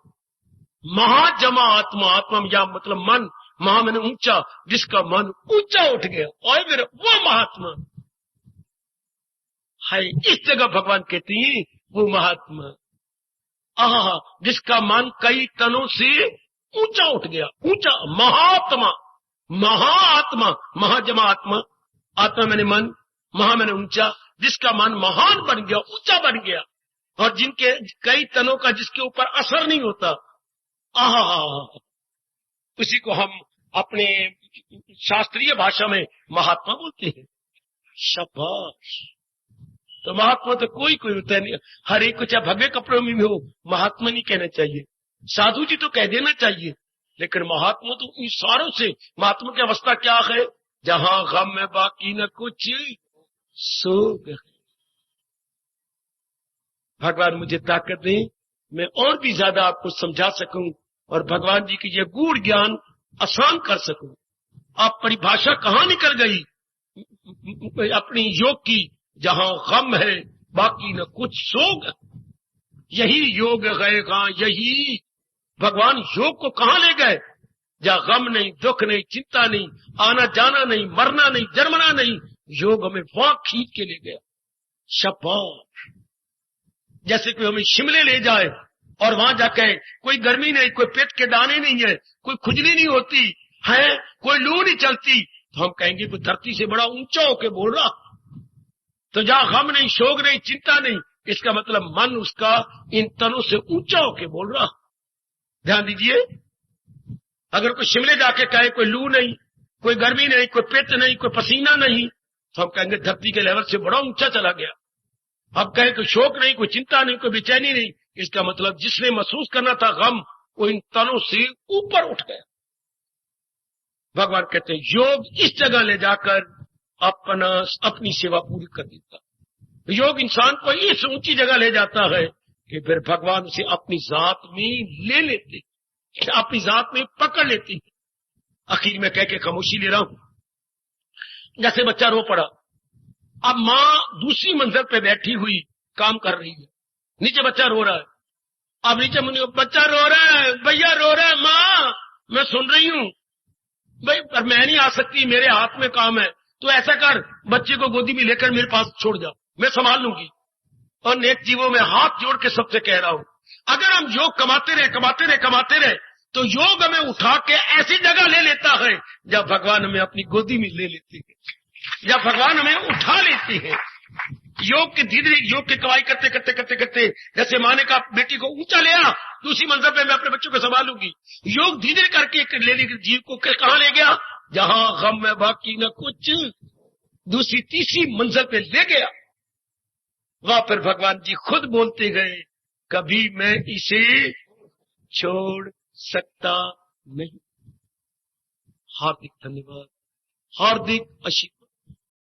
महाजमा आत्मा, आत्मा या मतलब मन, महा मैंने ऊंचा, जिसका मन ऊंचा उठ गया, और मेरा वो महात्मा है। इस जगह भगवान कहते हैं वो महात्मा, आहा, जिसका मन कई तनों से ऊंचा उठ गया। ऊंचा महात्मा, महाआत्मा, महाजमा आत्मा, आत्मा मैंने मन, महा मैंने ऊंचा, जिसका मन महान बन गया, ऊंचा बन गया, और जिनके कई तनों का जिसके ऊपर असर नहीं होता, आहा, उसी को हम अपने शास्त्रीय भाषा में महात्मा बोलते हैं। शाबाश। तो महात्मा तो कोई होता नहीं, हर एक को चाहे भगवे कपड़ों में भी हो, महात्मा नहीं कहना चाहिए। साधु जी तो कह देना चाहिए, लेकिन महात्मा तो इन सारों से, महात्मा की अवस्था क्या है? जहां गम में बाकी न कुछ सुख। भगवान मुझे ताकत दें, मैं और भी ज्यादा आपको समझा सकूं और भगवान जी की ये गूढ़ ज्ञान आसान कर सकूं। आप परिभाषा कहां निकल गई अपनी योग की? जहां गम है बाकी न कुछ शोक। यही योग गएगा, यही भगवान योग को कहां ले गए? जहां गम नहीं, दुख नहीं, चिंता नहीं, आना जाना नहीं, मरना नहीं, जन्मना नहीं, योग हमें वहां खींच के ले गया। शाबाश। जैसे कोई हमें शिमले ले जाए और वहां जाके कोई गर्मी नहीं, कोई पेट के दाने नहीं है, कोई खुजली नहीं होती है, कोई लू नहीं चलती, तो हम कहेंगे कोई धरती से बड़ा ऊंचा होके बोल रहा। तो जहां गम नहीं, शोक नहीं, चिंता नहीं, इसका मतलब मन उसका इन तनों से ऊंचा होके बोल रहा। ध्यान दीजिए, अगर कोई शिमले जाके कहे कोई लू नहीं, कोई गर्मी नहीं, कोई पेट नहीं, कोई पसीना नहीं, तो हम कहेंगे धरती के लेवल से बड़ा ऊंचा चला गया। अब कहे कोई शोक नहीं, कोई चिंता नहीं, कोई बेचैनी नहीं, इसका मतलब जिसने महसूस करना था गम, वो इन तनों से ऊपर उठ गया। भगवान कहते हैं योग इस जगह ले जाकर अपनी सेवा पूरी कर देता। योग इंसान को इस ऊंची जगह ले जाता है कि फिर भगवान उसे अपनी जात में ले लेते, अपनी जात में पकड़ लेती है। आखिर में कह के खामोशी ले रहा हूं। जैसे बच्चा रो पड़ा, अब मां दूसरी मंजिल पे बैठी हुई काम कर रही है, नीचे बच्चा रो रहा है। अब नीचे बच्चा रो रहा है, भैया रो रहा है, मां मैं सुन रही हूं, भाई पर मैं नहीं आ सकती, मेरे हाथ में काम है, तो ऐसा कर बच्चे को गोदी में लेकर मेरे पास छोड़ जा, मैं संभाल लूंगी। और नेक जीवों में हाथ जोड़ के सबसे कह रहा हूं, अगर हम योग कमाते रहे तो योग हमें उठा के ऐसी जगह ले लेता है जब भगवान हमें अपनी गोदी में ले लेते हैं, जब भगवान हमें उठा लेते हैं। योग के धीरे योग की कमाई करते जैसे माँ ने कहा बेटी को ऊंचा ले आ, दूसरी मंजिल पे मैं अपने बच्चों को संभालूंगी। योग धीरे करके लेने के जीव को कहां ले गया, जहां गम में बाकी न कुछ, दूसरी तीसरी मंजिल पे ले गया। वहां पर भगवान जी खुद बोलते गए, कभी मैं इसे छोड़ सकता नहीं। हार्दिक धन्यवाद, हार्दिक आशीर्वाद।